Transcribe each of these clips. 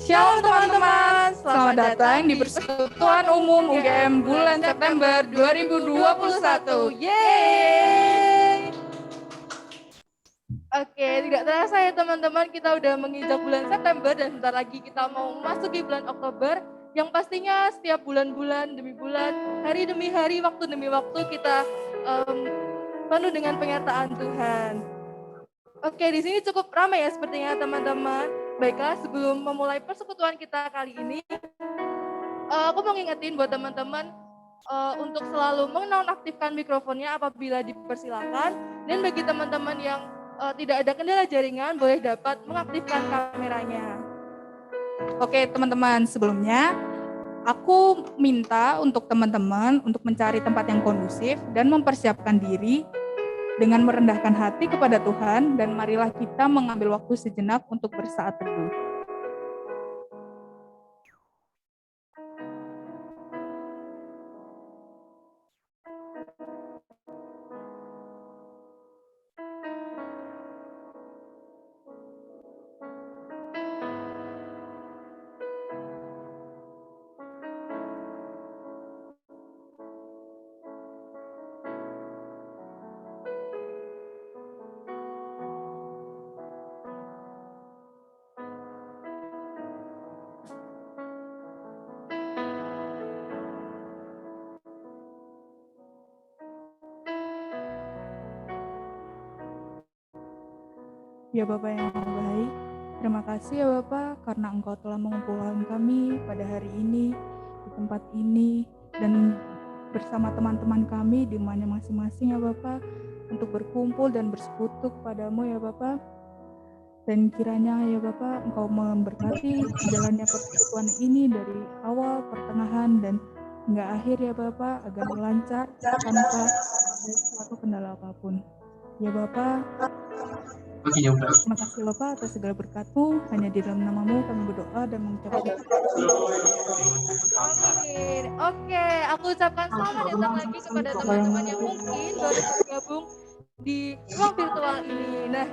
Shalom teman-teman, selamat datang di Persekutuan Umum UGM bulan September 2021. Yeay! Oke, tidak terasa ya teman-teman, kita udah menginjak bulan September dan sebentar lagi kita mau memasuki bulan Oktober, yang pastinya setiap bulan-bulan demi bulan, hari demi hari, waktu demi waktu kita penuh dengan penyertaan Tuhan. Oke, di sini cukup ramai ya sepertinya teman-teman. Baiklah, sebelum memulai persekutuan kita kali ini, aku mau ngingetin buat teman-teman untuk selalu menonaktifkan mikrofonnya apabila dipersilakan. Dan bagi teman-teman yang tidak ada kendala jaringan, boleh dapat mengaktifkan kameranya. Oke teman-teman, sebelumnya aku minta untuk teman-teman untuk mencari tempat yang kondusif dan mempersiapkan diri dengan merendahkan hati kepada Tuhan, dan marilah kita mengambil waktu sejenak untuk bersaat teduh. Ya Bapak yang baik, terima kasih ya Bapak karena Engkau telah mengumpulkan kami pada hari ini, di tempat ini, dan bersama teman-teman kami di rumahnya masing-masing ya Bapak, untuk berkumpul dan bersekutu kepadamu ya Bapak. Dan kiranya ya Bapak, Engkau memberkati jalannya persekutuan ini dari awal, pertengahan, dan hingga akhir ya Bapak, agar lancar tanpa suatu kendala apapun. Ya Bapak, terima kasih Bapak atas segala berkat-Mu, hanya di dalam nama-Mu kami berdoa dan mengucapkan amin. Oke, aku ucapkan selamat datang lagi kepada teman-teman yang mungkin baru bergabung di ruang virtual ini. Nah,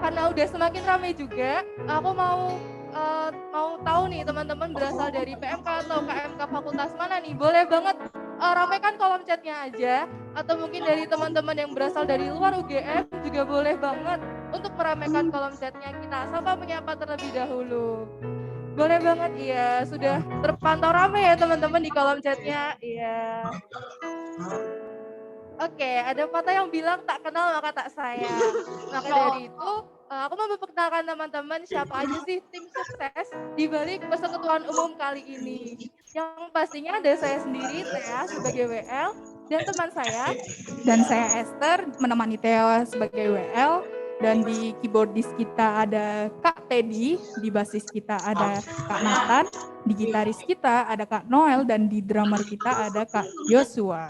karena udah semakin ramai juga, aku mau tahu nih teman-teman berasal dari PMK atau KMK fakultas mana nih? Boleh banget ramaikan kolom chatnya aja, atau mungkin dari teman-teman yang berasal dari luar UGM juga boleh banget untuk meramaikan kolom chatnya. Kita sapa menyapa terlebih dahulu. Boleh banget, iya. Sudah terpantau ramai ya teman-teman di kolom chatnya, iya. Oke, ada patah yang bilang tak kenal maka tak sayang. Maka dari itu, aku mau memperkenalkan teman-teman siapa aja sih tim sukses di balik persekutuan umum kali ini. Yang pastinya ada saya sendiri, Thea sebagai WL, dan teman saya. Dan saya Esther menemani Thea sebagai WL. Dan di keyboardis kita ada Kak Teddy, di basis kita ada Kak Nathan, di gitaris kita ada Kak Noel, dan di drummer kita ada Kak Joshua.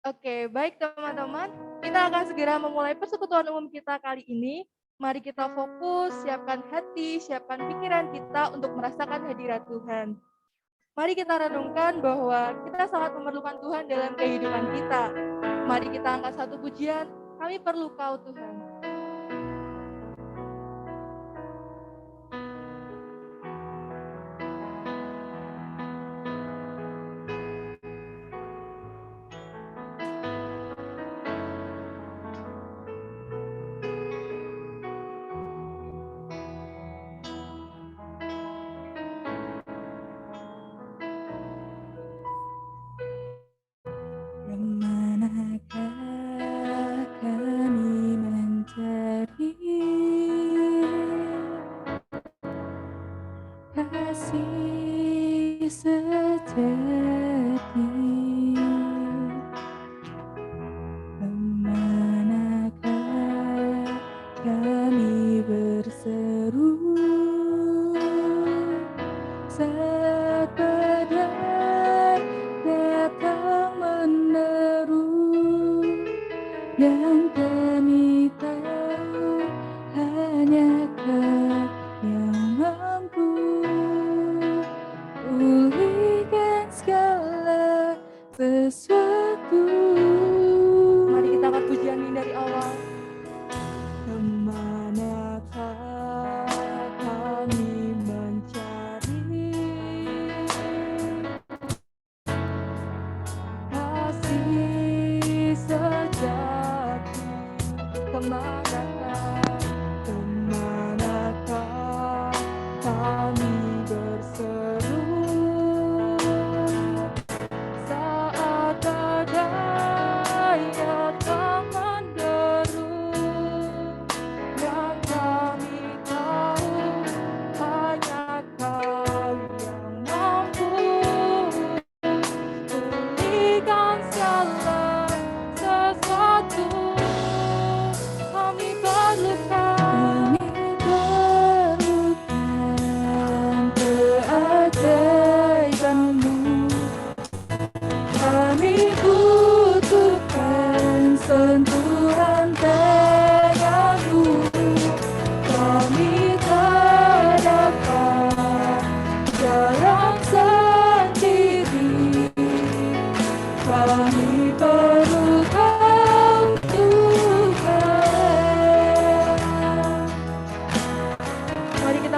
Oke, baik teman-teman, kita akan segera memulai persekutuan umum kita kali ini. Mari kita fokus, siapkan hati, siapkan pikiran kita untuk merasakan hadirat Tuhan. Mari kita renungkan bahwa kita sangat memerlukan Tuhan dalam kehidupan kita. Mari kita angkat satu pujian, kami perlu Kau Tuhan. Kemanakah kami mencari kasih sejati? Kemanakah kami berseru saat badai datang meneru, dan kami tahu hanya Kau yang mampu pulihkan segala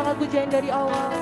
angkat pujian dari awal.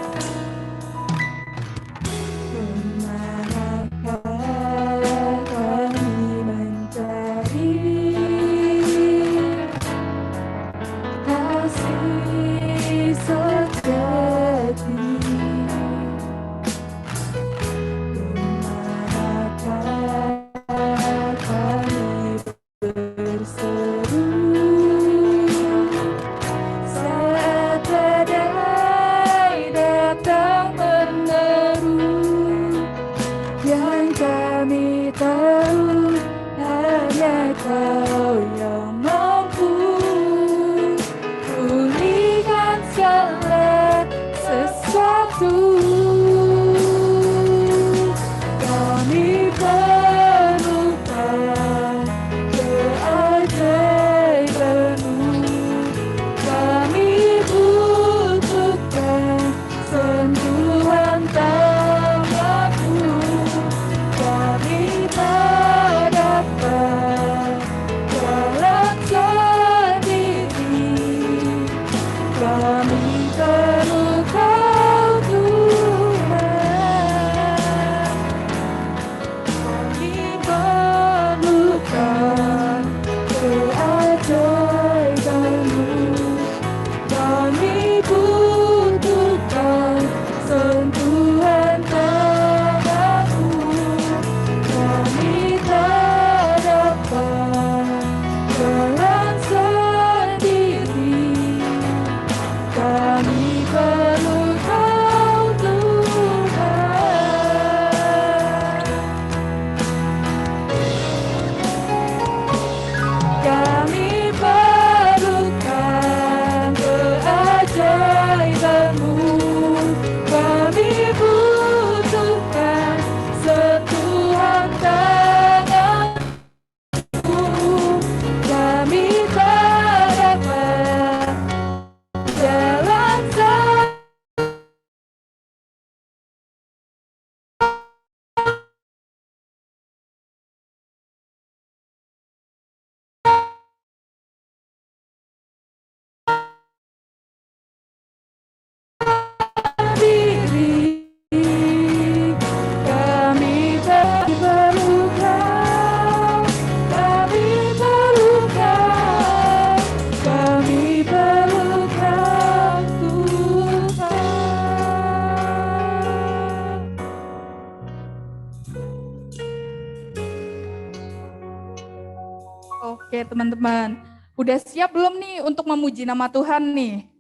Oke teman-teman, udah siap belum nih untuk memuji nama Tuhan nih?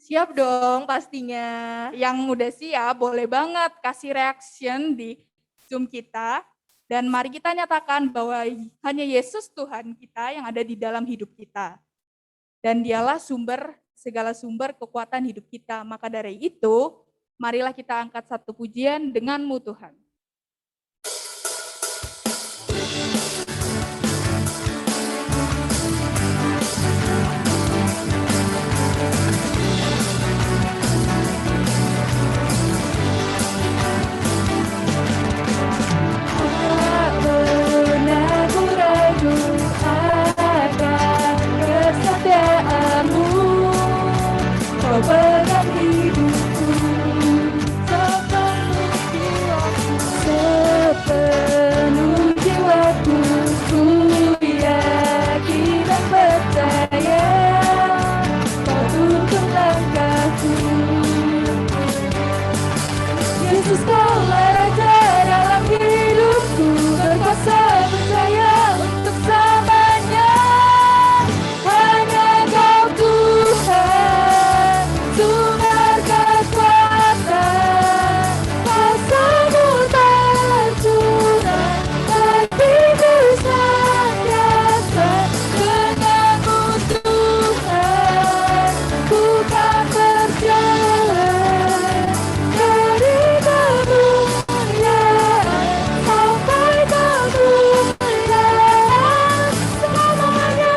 Siap dong pastinya. Yang udah siap boleh banget kasih reaction di Zoom kita. Dan mari kita nyatakan bahwa hanya Yesus Tuhan kita yang ada di dalam hidup kita. Dan dialah segala sumber kekuatan hidup kita. Maka dari itu, marilah kita angkat satu pujian denganmu Tuhan. Pegang hidupku sepenuh jiwaku, ku yakin dan percaya kau tuntun langkahku. Yesus kaulah Raja dalam hidupku, berkuasa percaya untuk selamanya. Hanya Kau Tuhan, sumber kekuatan, kuasa-Mu tercurah, hatiku senantiasa denganmu Tuhan, ku kan berjalan dari kemuliaan sampai kemuliaan selamanya.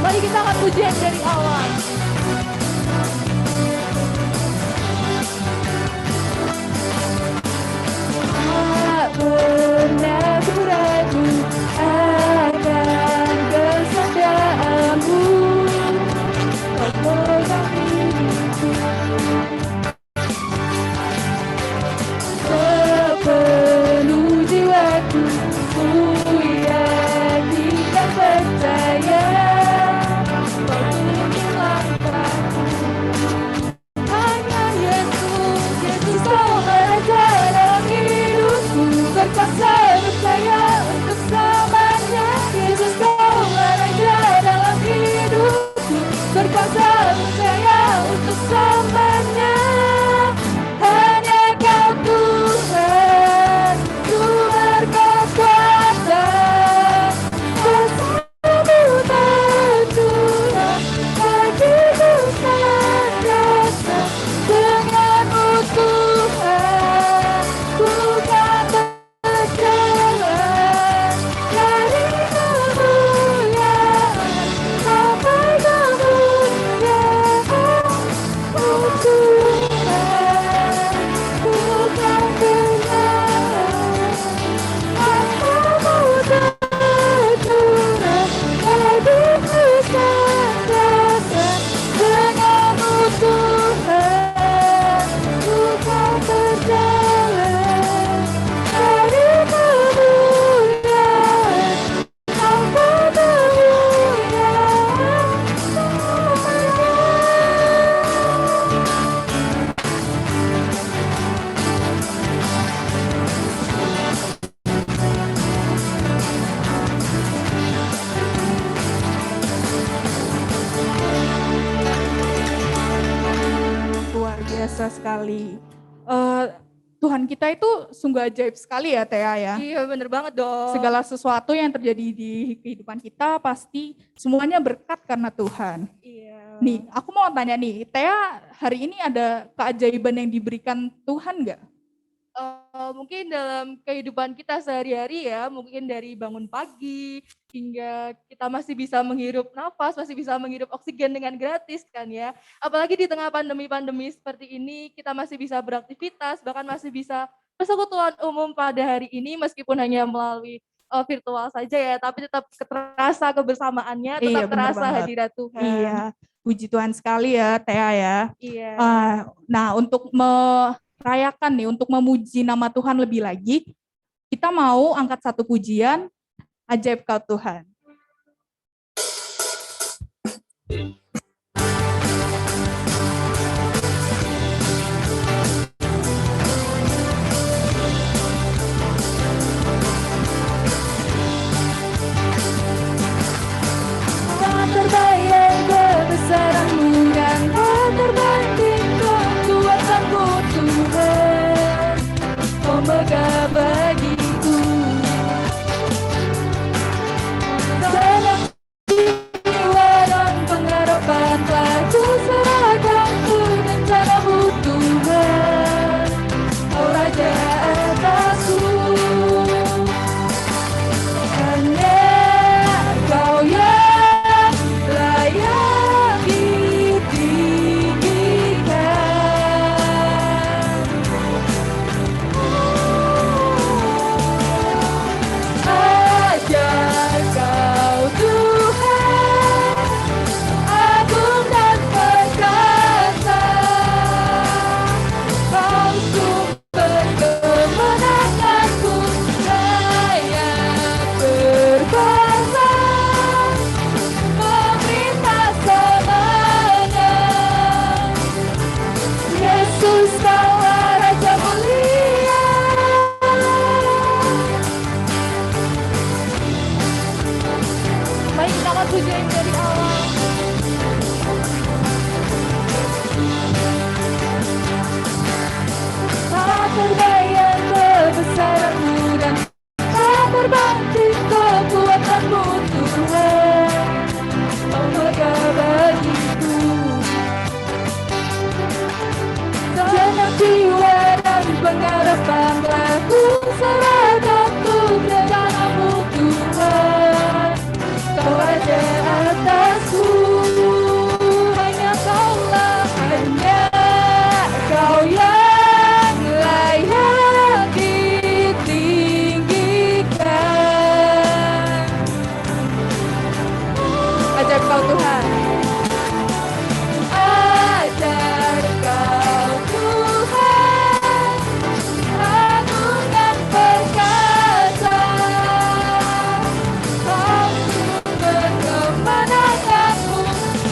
Mari kita angkat pujian dari awal. Tak pernah ku ragu akan kesetiaan biasa sekali. Tuhan kita itu sungguh ajaib sekali ya Tia ya. Iya bener banget dong. Segala sesuatu yang terjadi di kehidupan kita pasti semuanya berkat karena Tuhan. Iya. Nih, aku mau tanya nih, Tia hari ini ada keajaiban yang diberikan Tuhan nggak? Mungkin dalam kehidupan kita sehari-hari ya, mungkin dari bangun pagi hingga kita masih bisa menghirup nafas, masih bisa menghirup oksigen dengan gratis kan ya. Apalagi di tengah pandemi-pandemi seperti ini, kita masih bisa beraktivitas, bahkan masih bisa persekutuan umum pada hari ini meskipun hanya melalui virtual saja ya, tapi tetap terasa kebersamaannya, tetap Iya, benar terasa banget. hadirat Tuhan. Iya, puji Tuhan sekali ya Tia ya. Iya. Nah, untuk merayakan nih, untuk memuji nama Tuhan lebih lagi, kita mau angkat satu pujian, Ajaib Kau Tuhan. Tak terbayang kebesaran-Mu dan tak terbanding kekuatan-Mu Tuhan. Oh megah bagiku, dalam jiwa dan pengharapan telah ku serahkan ku rencana-Mu Tuhan. Oh Raja atasku, hanya Kau yang layak ditinggikan. Ajar Kau Tuhan, agung dan perkasa. Kau sumber kemenanganku, layak berkuasa. Pemerintah selamanya. Yesus Kaulah Raja mulia. Mari kita akan pujian dari awal. Tak terbayang kebesaran-Mu dan tak terbanding kekuatan-Mu Tuhan. Oh megah bagiku, segenap jiwa dan pengharapan telah ku serahkan untuk rencana-Mu Tuhan. Kau Raja atasku, hanya Kaulah, hanya Kau yang layak ditinggikan. Ajaib Kau Tuhan. Ajar Kau Tuhan, agung dan perkasa. Kau sumber kemenanganku,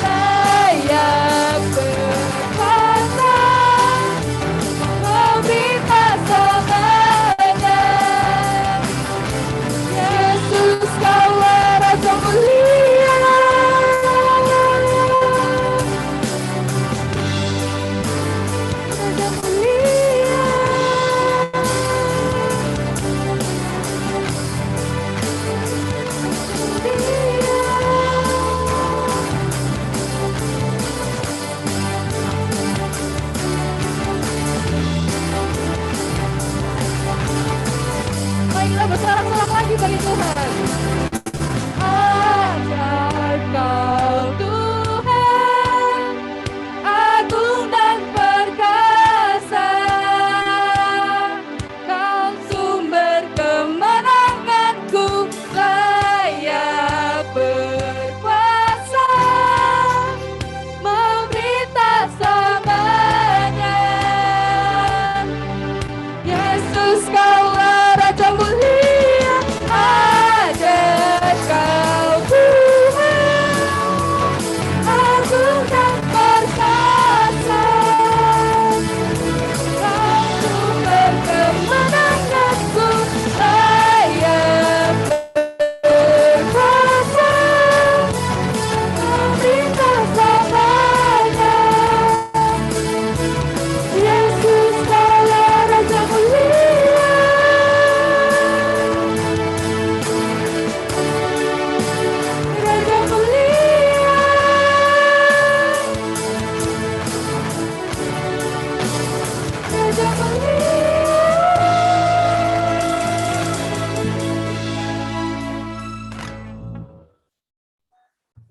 layak berkuasa. Pemerintah selamanya. Yesus Kaulah Raja mulia.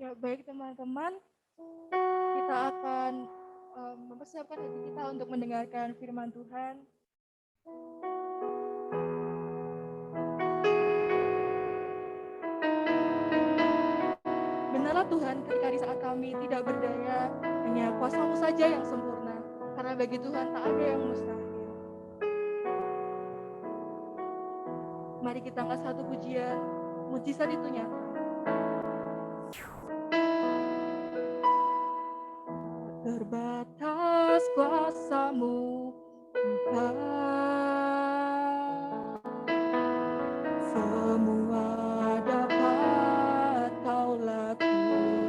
Ya, baik teman-teman, kita akan mempersiapkan hati kita untuk mendengarkan firman Tuhan. Benarlah Tuhan, ketika di saat kami tidak berdaya, hanya kuasa-Mu saja yang sempurna, karena bagi Tuhan tak ada yang mustahil. Mari kita angkat satu pujian, mujizat itu nyata. Terbatas kuasa-Mu, Tuhan, semua dapat Kau lakukan.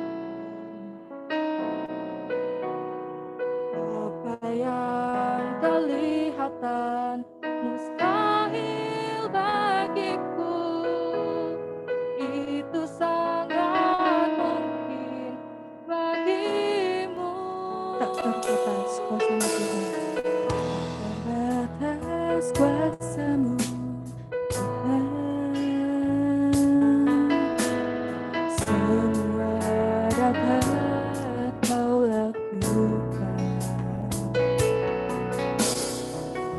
Apa yang kelihatan mustahil bagiku, itu sangat mungkin bagimu. Tak terbatas kuasa-Mu Tuhan, terbatas kuasa-Mu Tuhan, semua dapat Kau lakukan.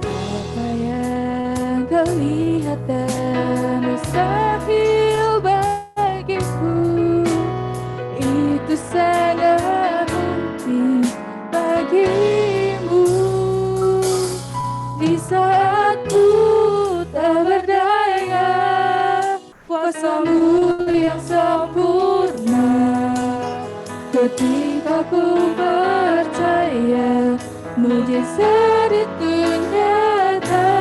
Apa yang kelihatan mustahil bagiku, itu sangat mungkin bagimu. Di saat ku tak berdaya, kuasa-Mu yang sempurna. Ketika ku percaya, mujizat itu nyata,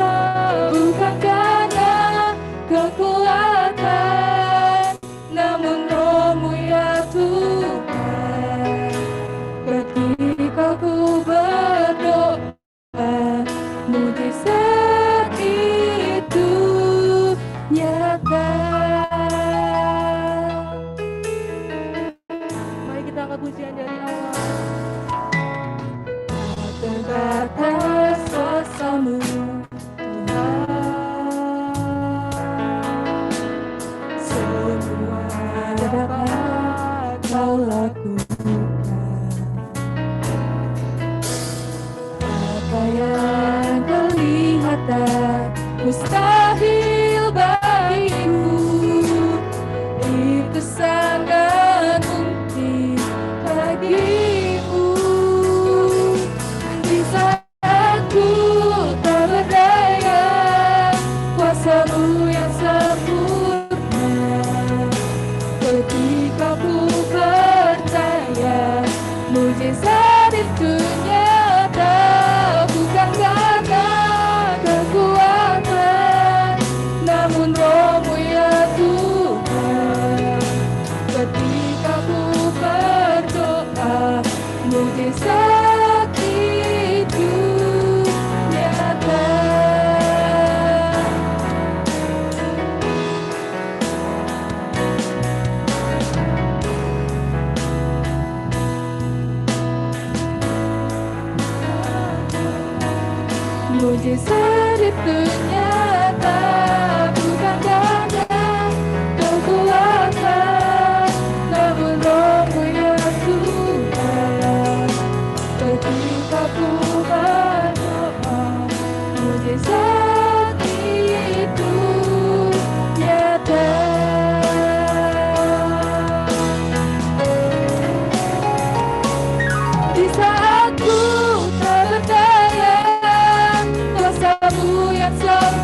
bukan karena kekuatan, namun Roh-Mu ya Tuhan. Ketika ku berdoa, mujizat itu nyata. Mari kita angkat pujian dari awal. Terbatas kuasa-Mu Tuhan, semua dapat Kau lakukan. Apa yang kelihatan mustahil bagiku, itu sangat mungkin bagimu. Di saat ku tak berdaya, kuasa-Mu yang sempurna. Ketika ku percaya, mujizat itu nyata, bukan karena kekuatan, namun Roh-Mu ya Tuhan. Ketika ku berdoa, mujizat itu nyata. Mujizat itu nyata, bukan karena kekuatan, namun Roh-Mu ya Tuhan. Ketika ku berdoa, mujizat itu nyata. Di saat ku tak berdaya, kuasa-Mu yang sempurna.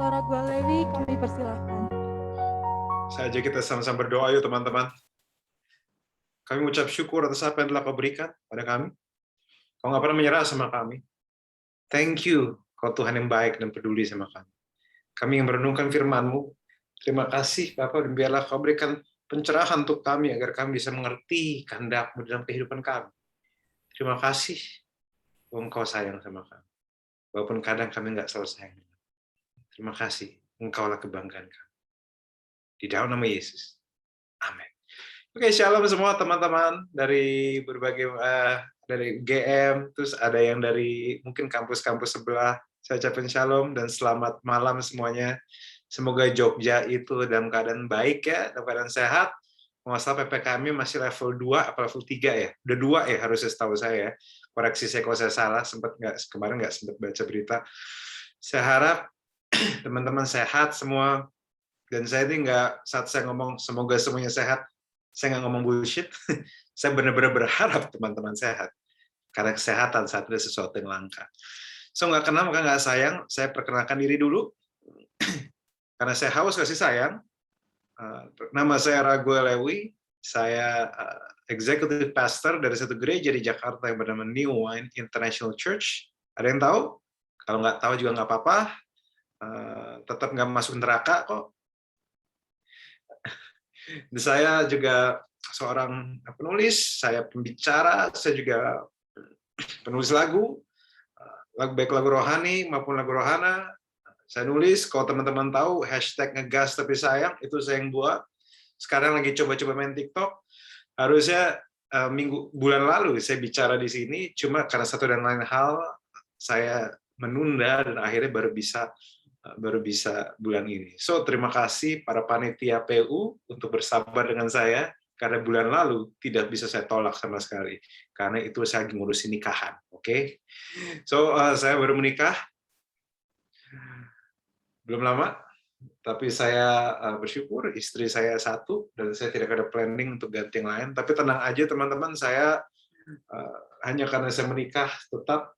Pastor Raguel Lewi, kami persilahkan. Saja kita sama-sama berdoa yuk teman-teman. Kami mengucap syukur atas apa yang telah kau berikan pada kami. Kau nggak pernah menyerah sama kami. Thank you, kau Tuhan yang baik dan peduli sama kami. Kami yang merenungkan firman-Mu. Terima kasih Bapak, dan biarlah kau berikan pencerahan untuk kami agar kami bisa mengerti kehendak-Mu dalam kehidupan kami. Terima kasih, Engkau sayang sama kami. Walaupun kadang kami nggak selalu sayang. Terima kasih, Engkaulah kebanggaan kami. Di dalam nama Yesus. Amin. Oke, shalom semua teman-teman dari berbagai dari GM, terus ada yang dari mungkin kampus-kampus sebelah. Saya ucapkan shalom dan selamat malam semuanya. Semoga Jogja itu dalam keadaan baik ya, dalam keadaan sehat. Masalah PPKM masih level 2 atau level 3 ya? Udah 2 ya harusnya setahu saya ya. Koreksi saya kalau saya salah, kemarin nggak sempat baca berita. Saya harap teman-teman sehat semua. Dan saya ini nggak, saat saya ngomong semoga semuanya sehat, saya nggak ngomong bullshit. Saya benar-benar berharap teman-teman sehat. Karena kesehatan saat ini sesuatu yang langka. So nggak kenal maka nggak sayang, saya perkenalkan diri dulu. Karena saya haus kasih sayang. Nama saya Raguel Lewi, saya executive pastor dari satu gereja di Jakarta yang bernama New Wine International Church. Ada yang tahu? Kalau nggak tahu juga nggak apa-apa. Tetap nggak masuk neraka kok. Saya juga seorang penulis, saya pembicara, saya juga penulis lagu, baik lagu rohani maupun lagu rohana. Saya nulis, kalau teman-teman tahu, hashtag ngegas tapi sayang, itu saya yang buat. Sekarang lagi coba-coba main TikTok. Harusnya bulan lalu saya bicara di sini, cuma karena satu dan lain hal, saya menunda dan akhirnya baru bisa bulan ini. So, terima kasih para panitia PU untuk bersabar dengan saya, karena bulan lalu tidak bisa saya tolak sama sekali. Karena itu saya lagi ngurusin nikahan. Oke? So, saya baru menikah. Belum lama, tapi saya bersyukur istri saya satu dan saya tidak ada planning untuk ganti yang lain. Tapi tenang aja teman-teman, saya hanya karena saya menikah tetap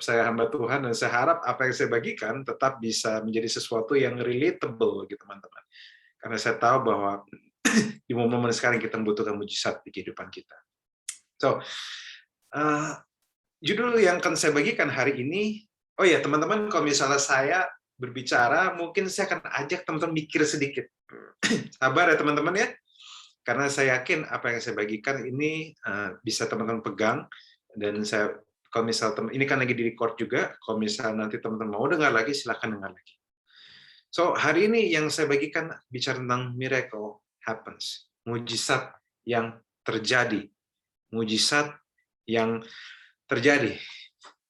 saya hamba Tuhan dan saya harap apa yang saya bagikan tetap bisa menjadi sesuatu yang relatable bagi teman-teman. Karena saya tahu bahwa di momen-momen sekarang kita membutuhkan mujizat di kehidupan kita. So, judul yang akan saya bagikan hari ini. Oh ya, teman-teman, kalau misalnya saya berbicara, mungkin saya akan ajak teman-teman mikir sedikit. Sabar ya teman-teman ya, karena saya yakin apa yang saya bagikan ini bisa teman-teman pegang, dan saya, kalau misal ini kan lagi di-record juga, kalau misal nanti teman-teman mau dengar lagi, silakan dengar lagi. So, hari ini yang saya bagikan bicara tentang miracle happens, mujizat yang terjadi, mujizat yang terjadi.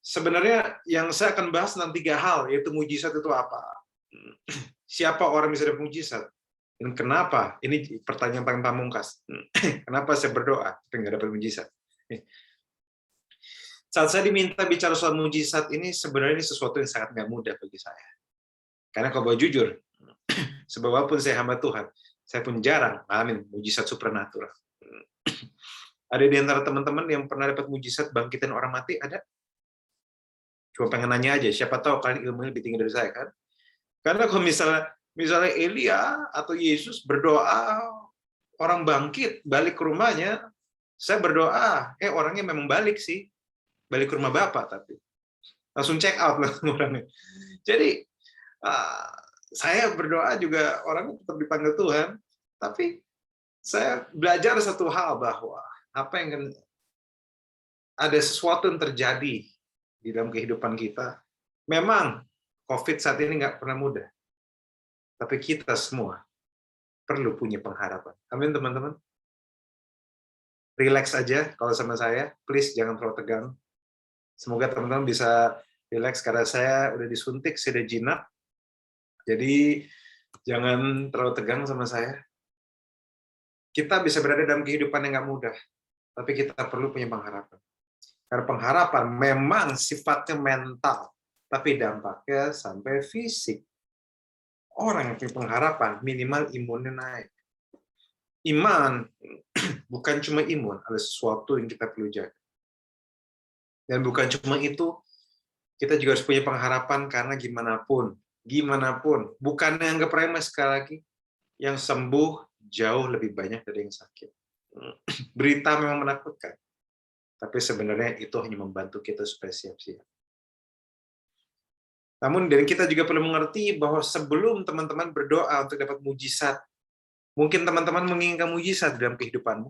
Sebenarnya yang saya akan bahas tentang 3 hal, yaitu mujizat itu apa? Siapa orang bisa dapat mujizat? Dan kenapa? Ini pertanyaan paling pamungkas. Kenapa saya berdoa tapi nggak dapat mujizat? Saat saya diminta bicara soal mujizat ini, sebenarnya ini sesuatu yang sangat nggak mudah bagi saya. Karena kalau jujur, sebab walaupun saya hamba Tuhan, saya pun jarang ngalamin mujizat supernatural. Ada di antara teman-teman yang pernah dapat mujizat bangkitan orang mati? Ada? Cuma pengen nanya aja, siapa tahu kalian ilmunya lebih tinggi dari saya kan? Karena kalau misalnya Elia atau Yesus berdoa, orang bangkit, balik ke rumahnya, saya berdoa, orangnya memang balik sih, balik ke rumah Bapak, tapi langsung check out lah orangnya. Jadi, saya berdoa juga orangnya tetap dipanggil Tuhan, tapi saya belajar satu hal bahwa apa yang ada sesuatu yang terjadi di dalam kehidupan kita. Memang COVID saat ini nggak pernah mudah, tapi kita semua perlu punya pengharapan. Amin teman-teman. Relax aja kalau sama saya, please jangan terlalu tegang. Semoga teman-teman bisa relax karena saya udah disuntik, saya udah jinak. Jadi jangan terlalu tegang sama saya. Kita bisa berada dalam kehidupan yang nggak mudah, tapi kita perlu punya pengharapan. Karena pengharapan memang sifatnya mental, tapi dampaknya sampai fisik. Orang yang punya pengharapan, minimal imunnya naik. Iman bukan cuma imun, ada sesuatu yang kita perlu jaga. Dan bukan cuma itu, Kita juga harus punya pengharapan karena gimana pun, bukannya anggap remeh sekali lagi, yang sembuh jauh lebih banyak dari yang sakit. Berita memang menakutkan, tapi sebenarnya itu hanya membantu kita supaya siap-siap. Namun dan kita juga perlu mengerti bahwa sebelum teman-teman berdoa untuk dapat mujizat, mungkin teman-teman menginginkan mujizat dalam kehidupanmu.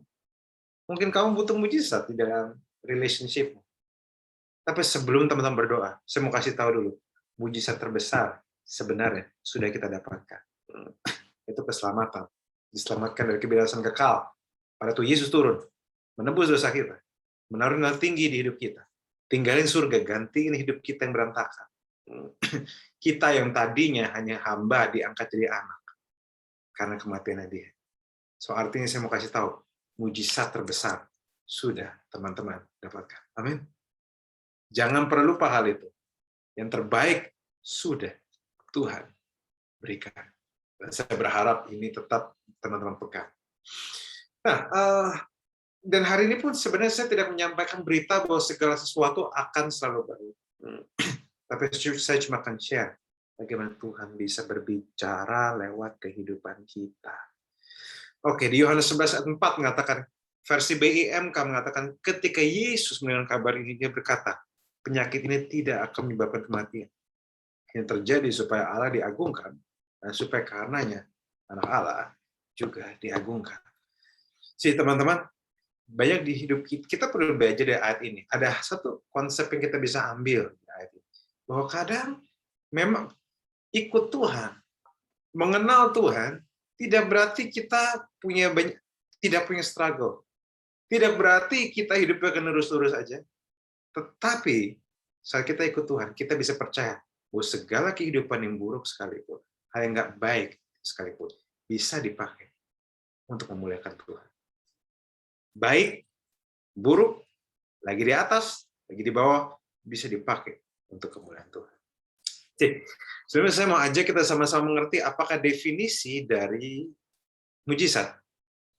Mungkin kamu butuh mujizat di dalam relationship. Tapi sebelum teman-teman berdoa, saya mau kasih tahu dulu, mujizat terbesar sebenarnya sudah kita dapatkan. Itu keselamatan. Diselamatkan dari kebinasan kekal. Pada itu Yesus turun, menebus dosa kita, menaruh nilai tinggi di hidup kita, tinggalin surga, gantiin hidup kita yang berantakan. Kita yang tadinya hanya hamba diangkat jadi anak karena kematian Dia. So artinya saya mau kasih tahu, mujizat terbesar sudah teman-teman dapatkan. Amin. Jangan pernah lupa hal itu. Yang terbaik sudah Tuhan berikan. Dan saya berharap ini tetap teman-teman pegang. Nah, dan hari ini pun sebenarnya saya tidak menyampaikan berita bahwa segala sesuatu akan selalu baik. Tapi saya cuma akan share bagaimana Tuhan bisa berbicara lewat kehidupan kita. Oke, di Yohanes 11 ayat 4 mengatakan, versi BIMK mengatakan, ketika Yesus mendengar kabar ini, Dia berkata, penyakit ini tidak akan menyebabkan kematian. Yang terjadi supaya Allah diagungkan, dan supaya karenanya anak Allah juga diagungkan. Jadi teman-teman, banyak di hidup kita perlu belajar dari ayat ini. Ada satu konsep yang kita bisa ambil di ayat ini. Bahwa kadang memang ikut Tuhan, mengenal Tuhan, tidak berarti kita tidak punya struggle. Tidak berarti kita hidupnya akan lurus-lurus aja. Tetapi saat kita ikut Tuhan, kita bisa percaya bahwa segala kehidupan yang buruk sekalipun, hal yang nggak baik sekalipun, bisa dipakai untuk memuliakan Tuhan. Baik, buruk, lagi di atas, lagi di bawah, bisa dipakai untuk kemuliaan Tuhan. Jadi, sebenarnya saya mau ajak kita sama-sama mengerti apakah definisi dari mujizat.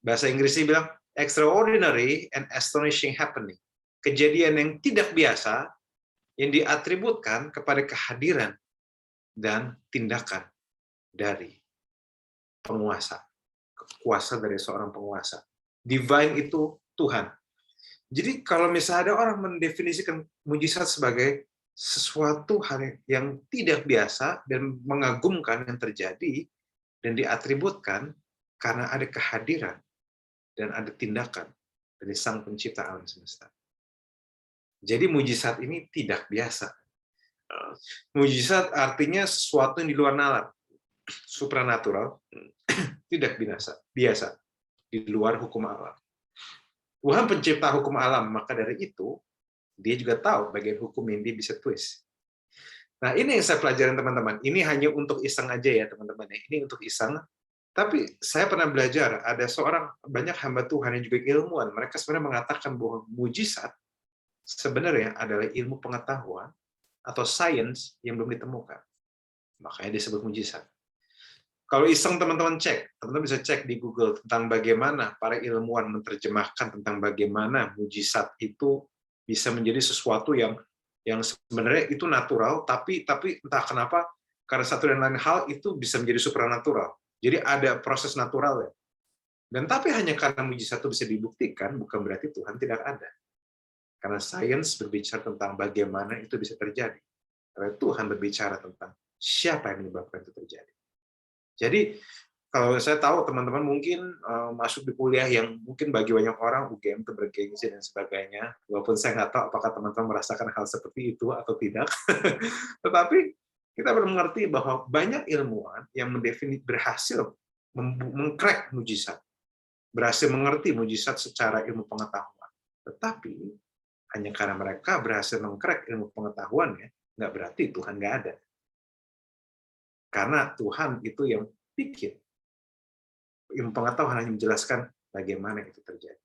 Bahasa Inggrisnya bilang, extraordinary and astonishing happening. Kejadian yang tidak biasa, yang diatributkan kepada kehadiran dan tindakan dari penguasa. Kuasa dari seorang penguasa. Divine itu Tuhan. Jadi kalau misalnya ada orang mendefinisikan mujizat sebagai sesuatu hal yang tidak biasa dan mengagumkan yang terjadi dan diatributkan karena ada kehadiran dan ada tindakan dari Sang Pencipta alam semesta. Jadi mujizat ini tidak biasa. Mujizat artinya sesuatu yang di luar nalar, supranatural, tidak biasa, di luar hukum alam. Tuhan pencipta hukum alam, maka dari itu Dia juga tahu bagian hukum yang Dia bisa twist. Nah, ini yang saya pelajarin teman-teman. Ini hanya untuk iseng aja ya teman-teman. Ini untuk iseng. Tapi saya pernah belajar, ada banyak hamba Tuhan yang juga ilmuwan. Mereka sebenarnya mengatakan bahwa mujizat sebenarnya adalah ilmu pengetahuan atau sains yang belum ditemukan. Makanya disebut mujizat. Kalau iseng teman-teman bisa cek di Google tentang bagaimana para ilmuwan menerjemahkan tentang bagaimana mujizat itu bisa menjadi sesuatu yang sebenarnya itu natural, tapi entah kenapa karena satu dan lain hal itu bisa menjadi supranatural. Jadi ada proses natural ya. Dan tapi hanya karena mujizat itu bisa dibuktikan, bukan berarti Tuhan tidak ada. Karena sains berbicara tentang bagaimana itu bisa terjadi. Karena Tuhan berbicara tentang siapa yang menyebabkan itu terjadi. Jadi, kalau saya tahu teman-teman mungkin masuk di kuliah yang mungkin bagi banyak orang UGM itu bergengsi dan sebagainya, walaupun saya nggak tahu apakah teman-teman merasakan hal seperti itu atau tidak. Tetapi kita perlu mengerti bahwa banyak ilmuwan yang berhasil mengcrack mujizat, berhasil mengerti mujizat secara ilmu pengetahuan. Tetapi hanya karena mereka berhasil mengcrack ilmu pengetahuannya, nggak berarti Tuhan nggak ada. Karena Tuhan itu yang bikin. Ilmu pengetahuan hanya menjelaskan bagaimana itu terjadi.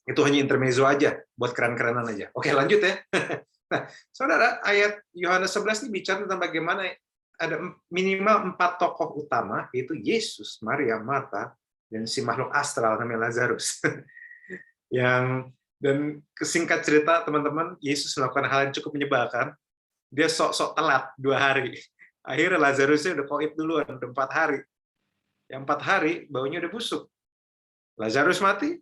Itu hanya intermezzo aja, buat keren-kerenan aja. Oke, lanjut ya. Nah, saudara, ayat Yohanes 11 ini bicara tentang bagaimana ada minimal 4 tokoh utama, yaitu Yesus, Maria, Marta, dan si makhluk astral namanya Lazarus. Dan singkat cerita, teman-teman, Yesus melakukan hal yang cukup menyebalkan, Dia sok-sok telat 2 hari. Akhirnya Lazarusnya udah koit duluan, udah 4 hari. Yang 4 hari baunya udah busuk. Lazarus mati,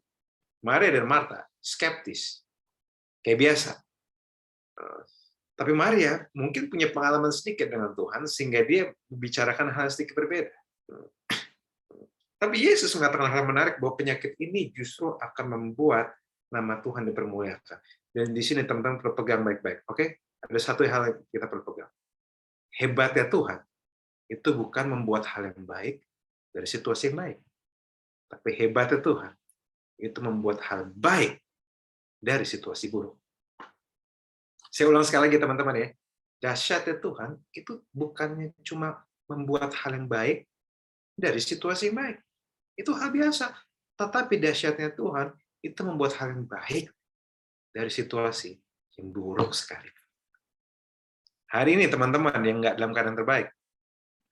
Maria dan Marta skeptis. Kayak biasa. Tapi Maria mungkin punya pengalaman sedikit dengan Tuhan sehingga dia membicarakan hal sedikit berbeda. Tapi Yesus mengatakan hal menarik bahwa penyakit ini justru akan membuat nama Tuhan dipermuliakan. Dan di sini teman-teman perlu pegang baik-baik. Oke? Ada satu hal yang kita perlu pegang. Hebatnya Tuhan itu bukan membuat hal yang baik dari situasi yang baik. Tapi hebatnya Tuhan itu membuat hal baik dari situasi buruk. Saya ulang sekali lagi teman-teman ya. Dahsyatnya Tuhan itu bukannya cuma membuat hal yang baik dari situasi yang baik. Itu hal biasa. Tetapi dahsyatnya Tuhan itu membuat hal yang baik dari situasi yang buruk sekali. Hari ini teman-teman yang nggak dalam keadaan terbaik,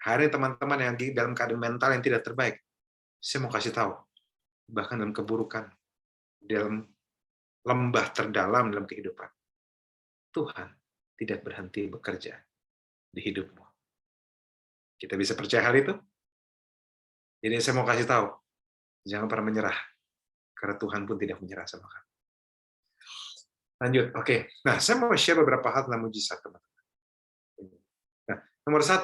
hari ini teman-teman yang dalam keadaan mental yang tidak terbaik, saya mau kasih tahu, bahkan dalam keburukan, dalam lembah terdalam dalam kehidupan, Tuhan tidak berhenti bekerja di hidupmu. Kita bisa percaya hal itu? Jadi saya mau kasih tahu, jangan pernah menyerah, karena Tuhan pun tidak menyerah sama kamu. Lanjut, oke. Nah, saya mau share beberapa hal tentang mujizat, teman-teman. Nah, nomor 1,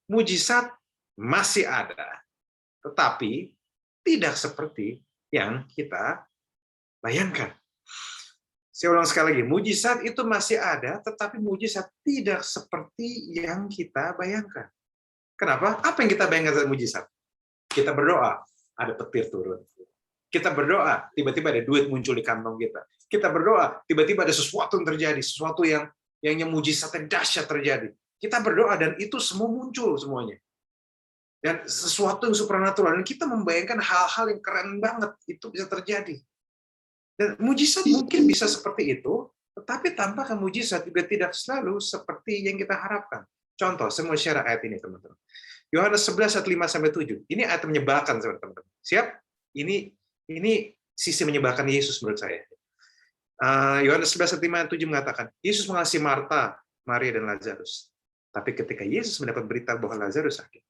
mujizat masih ada, tetapi tidak seperti yang kita bayangkan. Saya ulang sekali lagi, mujizat itu masih ada, tetapi mujizat tidak seperti yang kita bayangkan. Kenapa? Apa yang kita bayangkan tentang mujizat? Kita berdoa, ada petir turun. Kita berdoa, tiba-tiba ada duit muncul di kantong kita. Kita berdoa, tiba-tiba ada sesuatu yang terjadi, sesuatu yang mujizatnya dahsyat terjadi. Kita berdoa dan itu semua muncul semuanya. Dan sesuatu yang supranatural. Dan kita membayangkan hal-hal yang keren banget itu bisa terjadi. Dan mujizat mungkin bisa seperti itu, tetapi tampaknya mujizat juga tidak selalu seperti yang kita harapkan. Contoh, saya mau share ayat ini, teman-teman. Yohanes 11 ayat 5-7. Ini ayat menyebalkan, teman-teman. Siap? Ini sisi menyebalkan Yesus menurut saya. Yohanes 11 ayat 5-7 mengatakan, Yesus mengasihi Marta, Maria, dan Lazarus. Tapi ketika Yesus mendapat berita bahwa Lazarus sakit,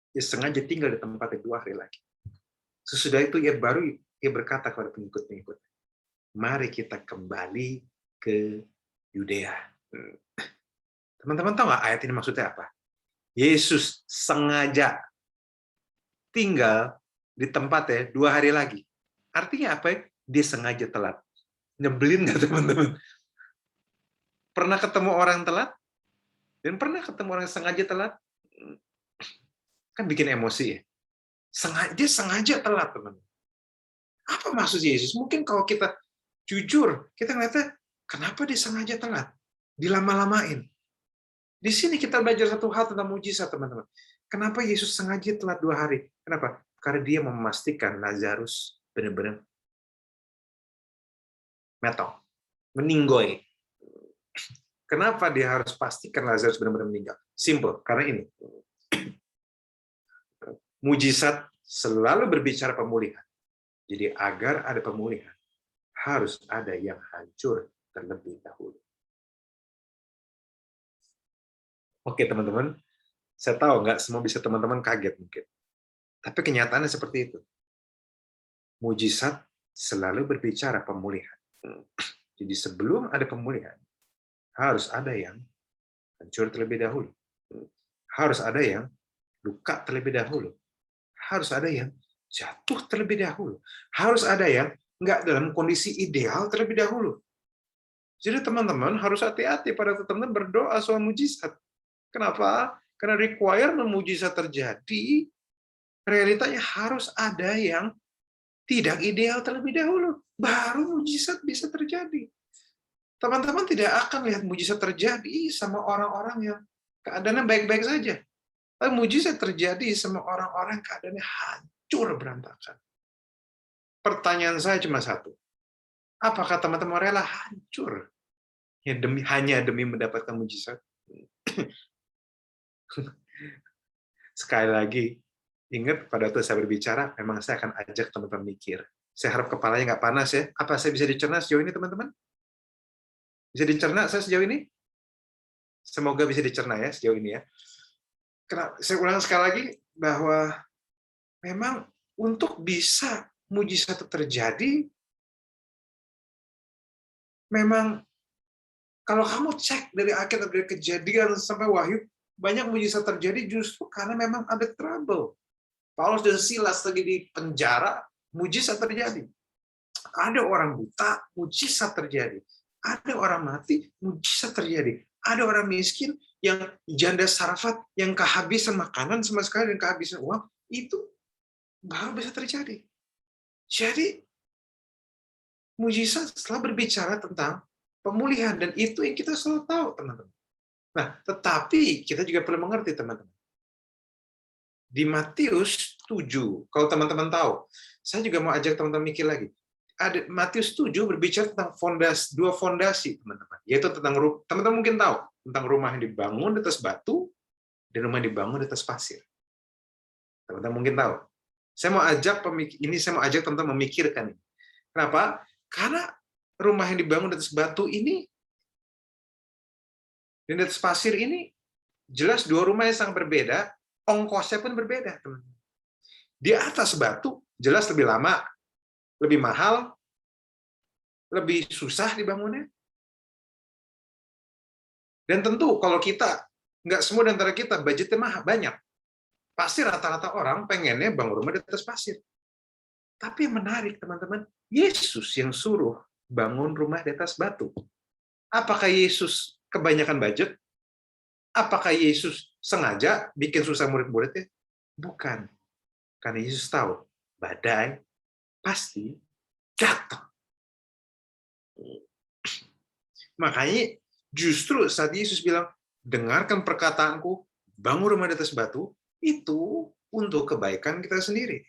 dia sengaja tinggal di tempatnya 2 hari lagi. Sesudah itu ia berkata kepada pengikut-pengikut, mari kita kembali ke Yudea. Teman-teman tahu nggak ayat ini maksudnya apa? Yesus sengaja tinggal di tempatnya 2 hari lagi. Artinya apa ya? Dia sengaja telat. Nyebelin nggak teman-teman? Pernah ketemu orang telat? Dan pernah ketemu orang yang sengaja telat? Kan bikin emosi ya. Dia sengaja telat, teman. Apa maksud Yesus? Mungkin kalau kita jujur, kita ngeliatnya, kenapa dia sengaja telat? Dilama-lamain. Di sini kita belajar satu hal tentang mujizat, teman-teman. Kenapa Yesus sengaja telat 2 hari? Kenapa? Karena dia memastikan Lazarus benar-benar metong, meninggoy. Kenapa dia harus pastikan Lazarus benar-benar meninggal? Simple, karena ini. Mujizat selalu berbicara pemulihan. Jadi agar ada pemulihan, harus ada yang hancur terlebih dahulu. Oke teman-teman, saya tahu nggak semua bisa teman-teman kaget mungkin. Tapi kenyataannya seperti itu. Mujizat selalu berbicara pemulihan. Jadi sebelum ada pemulihan, harus ada yang hancur terlebih dahulu. Harus ada yang luka terlebih dahulu. Harus ada yang jatuh terlebih dahulu. Harus ada yang nggak dalam kondisi ideal terlebih dahulu. Jadi teman-teman harus hati-hati pada teman-teman berdoa soal mujizat. Kenapa? Karena requirement mujizat terjadi, realitanya harus ada yang tidak ideal terlebih dahulu. Baru mujizat bisa terjadi. Teman-teman tidak akan lihat mujizat terjadi sama orang-orang yang keadaannya baik-baik saja. Tapi mujizat terjadi sama orang-orang keadaannya hancur berantakan. Pertanyaan saya cuma satu. Apakah teman-teman rela hancur hanya demi mendapatkan mujizat? Sekali lagi, ingat pada waktu saya berbicara, memang saya akan ajak teman-teman mikir. Saya harap kepalanya nggak panas ya. Apa saya bisa dicerna sejauh ini, teman-teman? Bisa dicerna saya sejauh ini? Semoga bisa dicerna ya sejauh ini ya. Saya ulang sekali lagi bahwa memang untuk bisa mujizat itu terjadi, memang kalau kamu cek dari Alkitab, dari Kejadian sampai Wahyu, banyak mujizat terjadi justru karena memang ada trouble. Paulus dan Silas lagi di penjara, mujizat terjadi. Ada orang buta, mujizat terjadi. Ada orang mati, mujizat terjadi. Ada orang miskin yang janda sarafat, yang kehabisan makanan sama sekali dan kehabisan uang, itu baru bisa terjadi. Jadi, mujizat setelah berbicara tentang pemulihan, dan itu yang kita selalu tahu, teman-teman. Nah, tetapi kita juga perlu mengerti, teman-teman. Di Matius 7, kalau teman-teman tahu, saya juga mau ajak teman-teman mikir lagi. Ada Matius 7 berbicara tentang dua fondasi, teman-teman. Yaitu tentang, teman-teman mungkin tahu, tentang rumah yang dibangun di atas batu dan rumah yang dibangun di atas pasir. Teman-teman mungkin tahu. Saya mau ajak teman-teman memikirkan ini. Kenapa? Karena rumah yang dibangun di atas batu ini dan di atas pasir ini jelas dua rumah yang sangat berbeda, ongkosnya pun berbeda, teman-teman. Di atas batu jelas lebih lama, lebih mahal, lebih susah dibangunnya. Dan tentu kalau kita, nggak semua di antara kita budgetnya banyak. Pasti rata-rata orang pengennya bangun rumah di atas pasir. Tapi yang menarik, teman-teman, Yesus yang suruh bangun rumah di atas batu. Apakah Yesus kebanyakan budget? Apakah Yesus sengaja bikin susah murid-muridnya? Bukan. Karena Yesus tahu, badai pasti datang. Makanya justru saat Yesus bilang, dengarkan perkataanku, bangun rumah di atas batu, itu untuk kebaikan kita sendiri.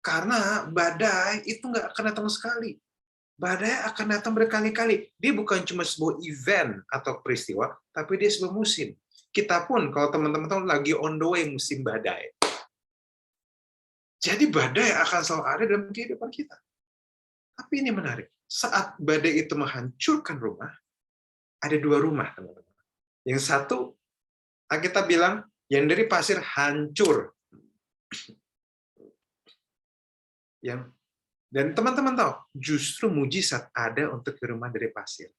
Karena badai itu nggak akan datang sekali. Badai akan datang berkali-kali. Dia bukan cuma sebuah event atau peristiwa, tapi dia sebuah musim. Kita pun, kalau teman-teman tahu, lagi on the way musim badai. Jadi badai akan selalu ada dalam kehidupan kita. Tapi ini menarik. Saat badai itu menghancurkan rumah, ada dua rumah, teman-teman. Yang satu, kita bilang, yang dari pasir hancur. Dan teman-teman tahu, justru mujizat ada untuk di rumah dari pasir.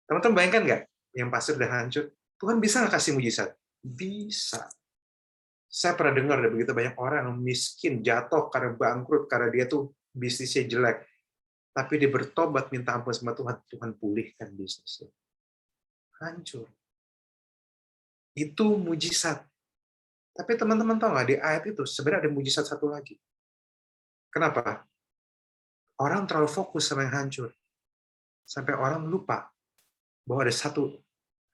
Teman-teman bayangkan nggak, yang pasir udah hancur, Tuhan bisa nggak kasih mujizat? Bisa. Saya pernah dengar ada begitu banyak orang yang miskin, jatuh karena bangkrut, karena dia tuh bisnisnya jelek. Tapi dia bertobat, minta ampun sama Tuhan, Tuhan pulihkan bisnisnya. Hancur. Itu mujizat. Tapi teman-teman tahu nggak, di ayat itu sebenarnya ada mujizat satu lagi. Kenapa? Orang terlalu fokus sama yang hancur. Sampai orang lupa bahwa ada satu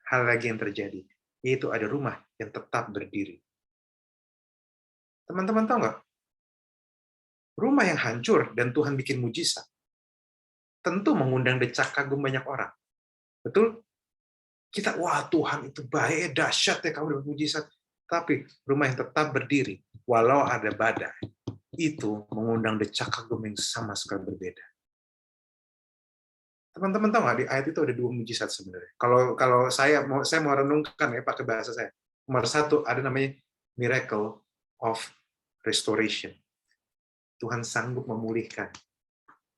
hal lagi yang terjadi. Yaitu ada rumah yang tetap berdiri. Teman-teman tahu nggak? Rumah yang hancur dan Tuhan bikin mujizat, tentu mengundang decak kagum banyak orang. Betul? Kita, wah Tuhan itu baik, dahsyat ya kamu dapat mujizat. Tapi rumah yang tetap berdiri, walau ada badai, itu mengundang decak kagum yang sama sekali berbeda. Teman-teman tahu nggak, di ayat itu ada dua mujizat sebenarnya. Kalau saya mau renungkan ya pakai bahasa saya. Nomor satu ada namanya miracle of restoration. Tuhan sanggup memulihkan.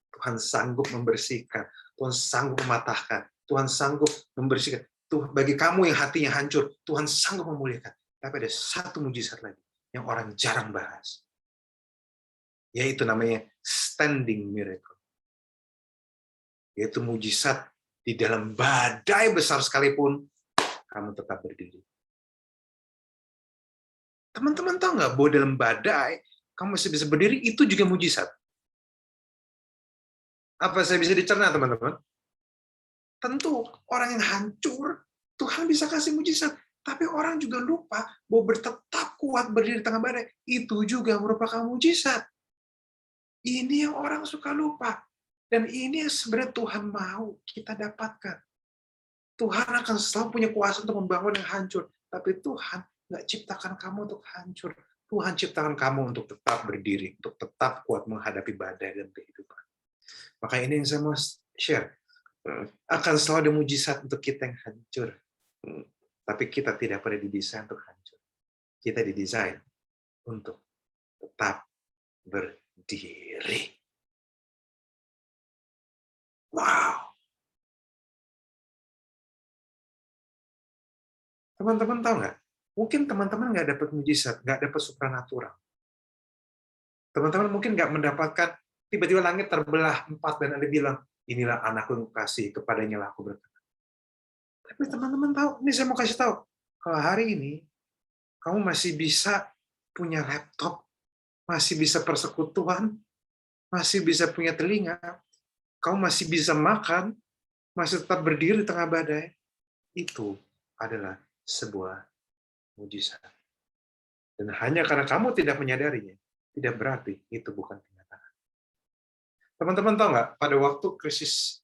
Tuhan sanggup membersihkan. Tuhan sanggup mematahkan. Tuhan sanggup membersihkan. Bagi kamu yang hatinya hancur, Tuhan sanggup memulihkan. Tapi ada satu mujizat lagi yang orang jarang bahas. Yaitu namanya standing miracle. Yaitu mujizat di dalam badai besar sekalipun, kamu tetap berdiri. Teman-teman tahu nggak bahwa dalam badai, kamu masih bisa berdiri, itu juga mujizat. Apa saya bisa dicerna, teman-teman? Tentu, orang yang hancur, Tuhan bisa kasih mujizat. Tapi orang juga lupa bahwa bertetap kuat berdiri di tengah badai, itu juga merupakan mujizat. Ini yang orang suka lupa. Dan ini yang sebenarnya Tuhan mau kita dapatkan. Tuhan akan selalu punya kuasa untuk membangun yang hancur. Tapi Tuhan nggak ciptakan kamu untuk hancur. Tuhan ciptakan kamu untuk tetap berdiri, untuk tetap kuat menghadapi badai dan kehidupan. Maka ini yang saya mau share. Akan selalu ada mujizat untuk kita yang hancur. Tapi kita tidak pernah didesain untuk hancur. Kita didesain untuk tetap berdiri. Wow. Teman-teman tahu nggak? Mungkin teman-teman nggak dapat mujizat, nggak dapat supranatural. Teman-teman mungkin nggak mendapatkan tiba-tiba langit terbelah 4 dan Anda bilang, inilah anakku yang kasih, kepadanya lah aku berkata. Tapi teman-teman tahu, ini saya mau kasih tahu, kalau hari ini kamu masih bisa punya laptop, masih bisa persekutuan, masih bisa punya telinga, kamu masih bisa makan, masih tetap berdiri di tengah badai, itu adalah sebuah mujizat. Dan hanya karena kamu tidak menyadarinya, tidak berarti itu bukan kenyataan. Teman-teman tahu nggak, pada waktu krisis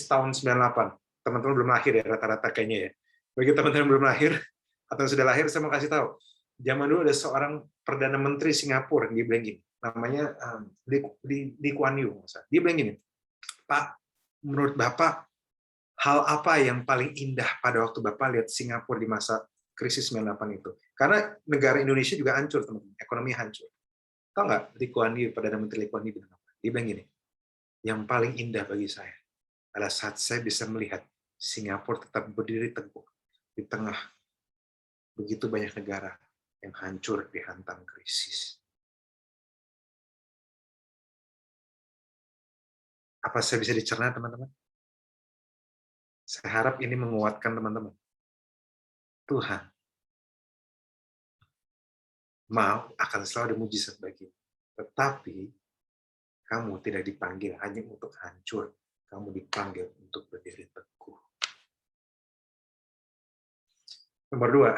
tahun 98, teman-teman belum lahir ya rata-rata kayaknya ya. Bagi teman-teman belum lahir atau sudah lahir, saya mau kasih tahu. Zaman dulu ada seorang Perdana Menteri Singapura, dia bilang gini, namanya Lee Kuan Yew. Dia bilang gini, Pak, menurut Bapak, hal apa yang paling indah pada waktu Bapak lihat Singapura di masa krisis 98 itu? Karena negara Indonesia juga hancur, teman-teman. Ekonomi hancur. Tahu nggak Lee Kuan Yew, Perdana Menteri Lee Kuan Yew bilang apa? Dia bilang gini, yang paling indah bagi saya adalah saat saya bisa melihat Singapura tetap berdiri teguh di tengah begitu banyak negara yang hancur dihantam krisis. Apa saya bisa dicerna, teman-teman? Saya harap ini menguatkan teman-teman. Tuhan mau akan selalu ada mujizat bagimu. Tetapi kamu tidak dipanggil hanya untuk hancur. Kamu dipanggil untuk berdiri teguh. Nomor 2,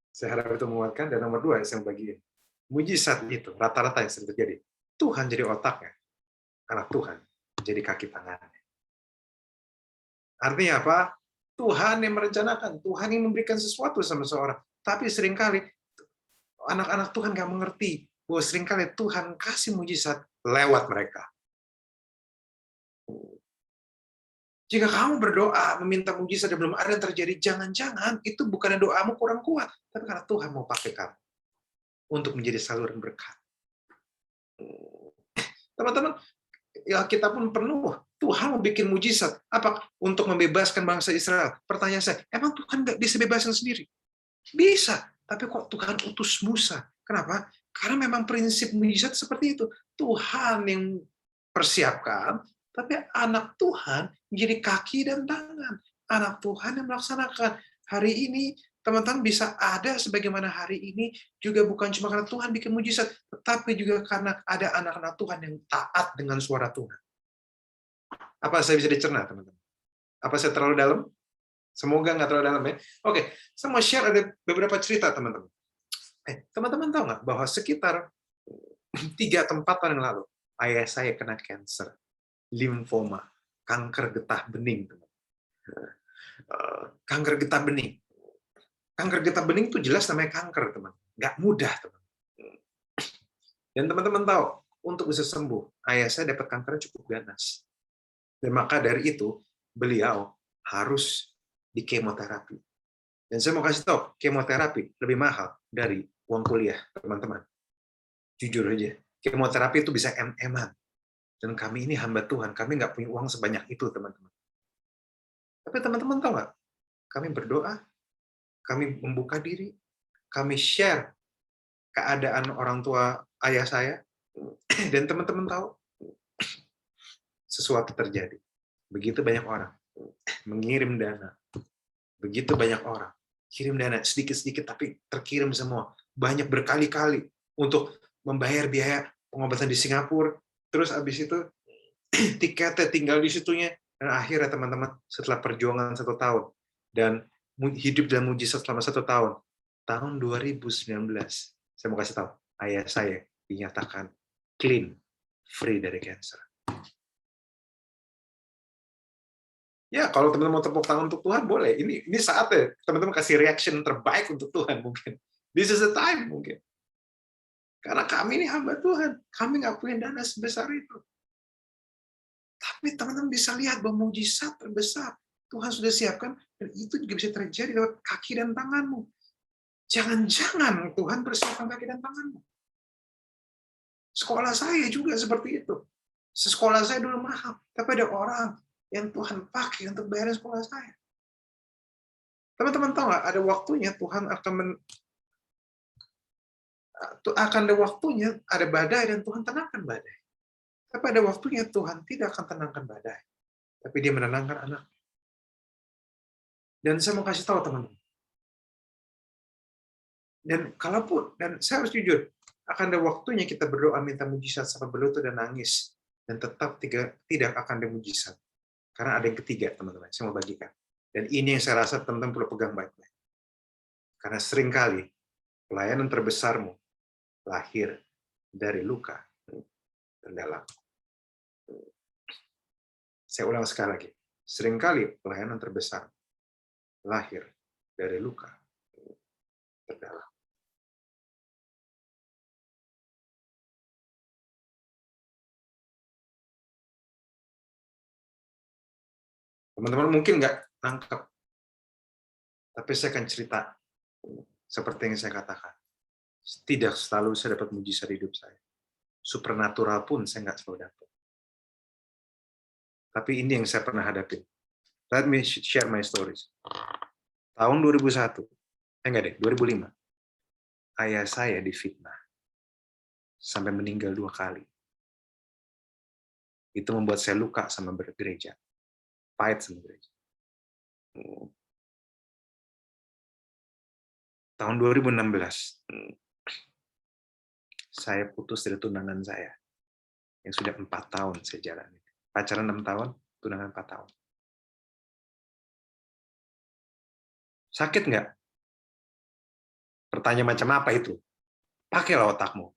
saya harap itu menguatkan. Dan nomor 2, saya bagiin. Mujizat itu, rata-rata yang sering terjadi. Tuhan jadi otaknya. Anak Tuhan jadi kaki tangannya. Artinya apa? Tuhan yang merencanakan. Tuhan yang memberikan sesuatu sama seorang. Tapi seringkali anak-anak Tuhan nggak mengerti bahwa seringkali Tuhan kasih mujizat lewat mereka. Jika kamu berdoa meminta mujizat dan belum ada yang terjadi, jangan-jangan itu bukan doamu kurang kuat, tapi karena Tuhan mau pakai kamu untuk menjadi saluran berkat. Teman-teman, ya kita pun penuh. Tuhan mau bikin mujizat. Apa? Untuk membebaskan bangsa Israel. Pertanyaan saya, emang Tuhan nggak bisa bebaskan sendiri? Bisa. Tapi kok Tuhan utus Musa? Kenapa? Karena memang prinsip mujizat seperti itu. Tuhan yang persiapkan, tapi anak Tuhan menjadi kaki dan tangan. Anak Tuhan yang melaksanakan. Hari ini, teman-teman bisa ada sebagaimana hari ini, juga bukan cuma karena Tuhan bikin mujizat, tetapi juga karena ada anak-anak Tuhan yang taat dengan suara Tuhan. Apa saya bisa dicerna, teman-teman? Apa saya terlalu dalam? Semoga nggak terlalu dalam ya. Oke, saya mau share ada beberapa cerita, teman-teman. Teman-teman tahu nggak bahwa sekitar 3 atau 4 tahun yang lalu, ayah saya kena kanker, limfoma, kanker getah bening. Kanker getah bening. Kanker getah bening itu jelas namanya kanker, teman. Nggak mudah, teman. Dan teman-teman tahu, untuk bisa sembuh, ayah saya dapat kankernya cukup ganas. Dan maka dari itu, beliau harus di kemoterapi. Dan saya mau kasih tahu, kemoterapi lebih mahal dari uang kuliah, teman-teman. Jujur aja, kemoterapi itu bisa M-an. Dan kami ini hamba Tuhan, kami nggak punya uang sebanyak itu, teman-teman. Tapi teman-teman tahu nggak? Kami berdoa, kami membuka diri, kami share keadaan orang tua ayah saya, dan teman-teman tahu, sesuatu terjadi. Begitu banyak orang mengirim dana. Begitu banyak orang kirim dana sedikit-sedikit tapi terkirim semua. Banyak berkali-kali untuk membayar biaya pengobatan di Singapura. Terus habis itu tiketnya tinggal di situnya. Dan akhirnya teman-teman setelah perjuangan 1 tahun dan hidup dalam mujizat selama 1 tahun, tahun 2019, saya mau kasih tahu, ayah saya dinyatakan clean, free dari kanker. Ya, kalau teman-teman mau tepuk tangan untuk Tuhan, boleh. Ini saatnya. Teman-teman kasih reaction terbaik untuk Tuhan mungkin. This is the time mungkin. Karena kami ini hamba Tuhan. Kami nggak punya dana sebesar itu. Tapi teman-teman bisa lihat bahwa mujizat terbesar Tuhan sudah siapkan, dan itu juga bisa terjadi lewat kaki dan tanganmu. Jangan-jangan Tuhan persiapkan kaki dan tanganmu. Sekolah saya juga seperti itu. Sekolah saya dulu mahal, tapi ada orang yang Tuhan pakai untuk bayarin sekolah saya. Teman-teman tahu nggak, ada waktunya Tuhan akan ada waktunya, ada badai dan Tuhan tenangkan badai. Tapi ada waktunya Tuhan tidak akan tenangkan badai, tapi Dia menenangkan anak. Dan saya mau kasih tahu teman-teman. Dan saya harus jujur, akan ada waktunya kita berdoa minta mujizat sampai berlutut dan nangis, dan tetap tidak akan ada mujizat. Karena ada yang ketiga, teman-teman. Saya mau bagikan. Dan ini yang saya rasa teman-teman perlu pegang baik-baik. Karena seringkali pelayanan terbesarmu lahir dari luka terdalam. Saya ulang sekali lagi. Seringkali pelayanan terbesar lahir dari luka terdalam. Teman-teman mungkin nggak nangkep, tapi saya akan cerita seperti yang saya katakan. Tidak selalu saya dapat mujizat di hidup saya. Supernatural pun saya nggak selalu dapat. Tapi ini yang saya pernah hadapi. Let me share my stories. Tahun 2001, 2005, ayah saya difitnah sampai meninggal 2 kali. Itu membuat saya luka sama bergereja, pahit sama gereja. Tahun 2016, saya putus dari tunangan saya yang sudah 4 tahun saya jalani. Pacaran 6 tahun, tunangan 4 tahun. Sakit nggak? Pertanyaan macam apa itu? Pakailah otakmu.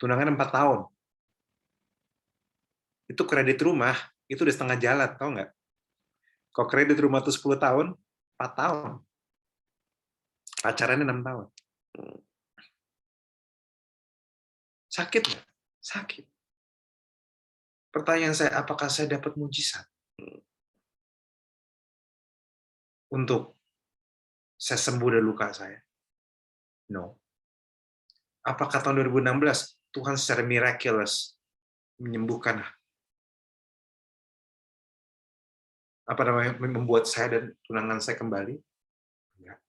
Tunangan 4 tahun. Itu kredit rumah, itu udah setengah jalan, tau nggak? Kalau kredit rumah itu 10 tahun, 4 tahun. Pacarannya 6 tahun. Sakit nggak? Sakit. Pertanyaan saya, apakah saya dapat mujizat? Untuk saya sembuh dari luka saya? No. Apakah tahun 2016 Tuhan secara miraculous menyembuhkan membuat saya dan tunangan saya kembali? Enggak.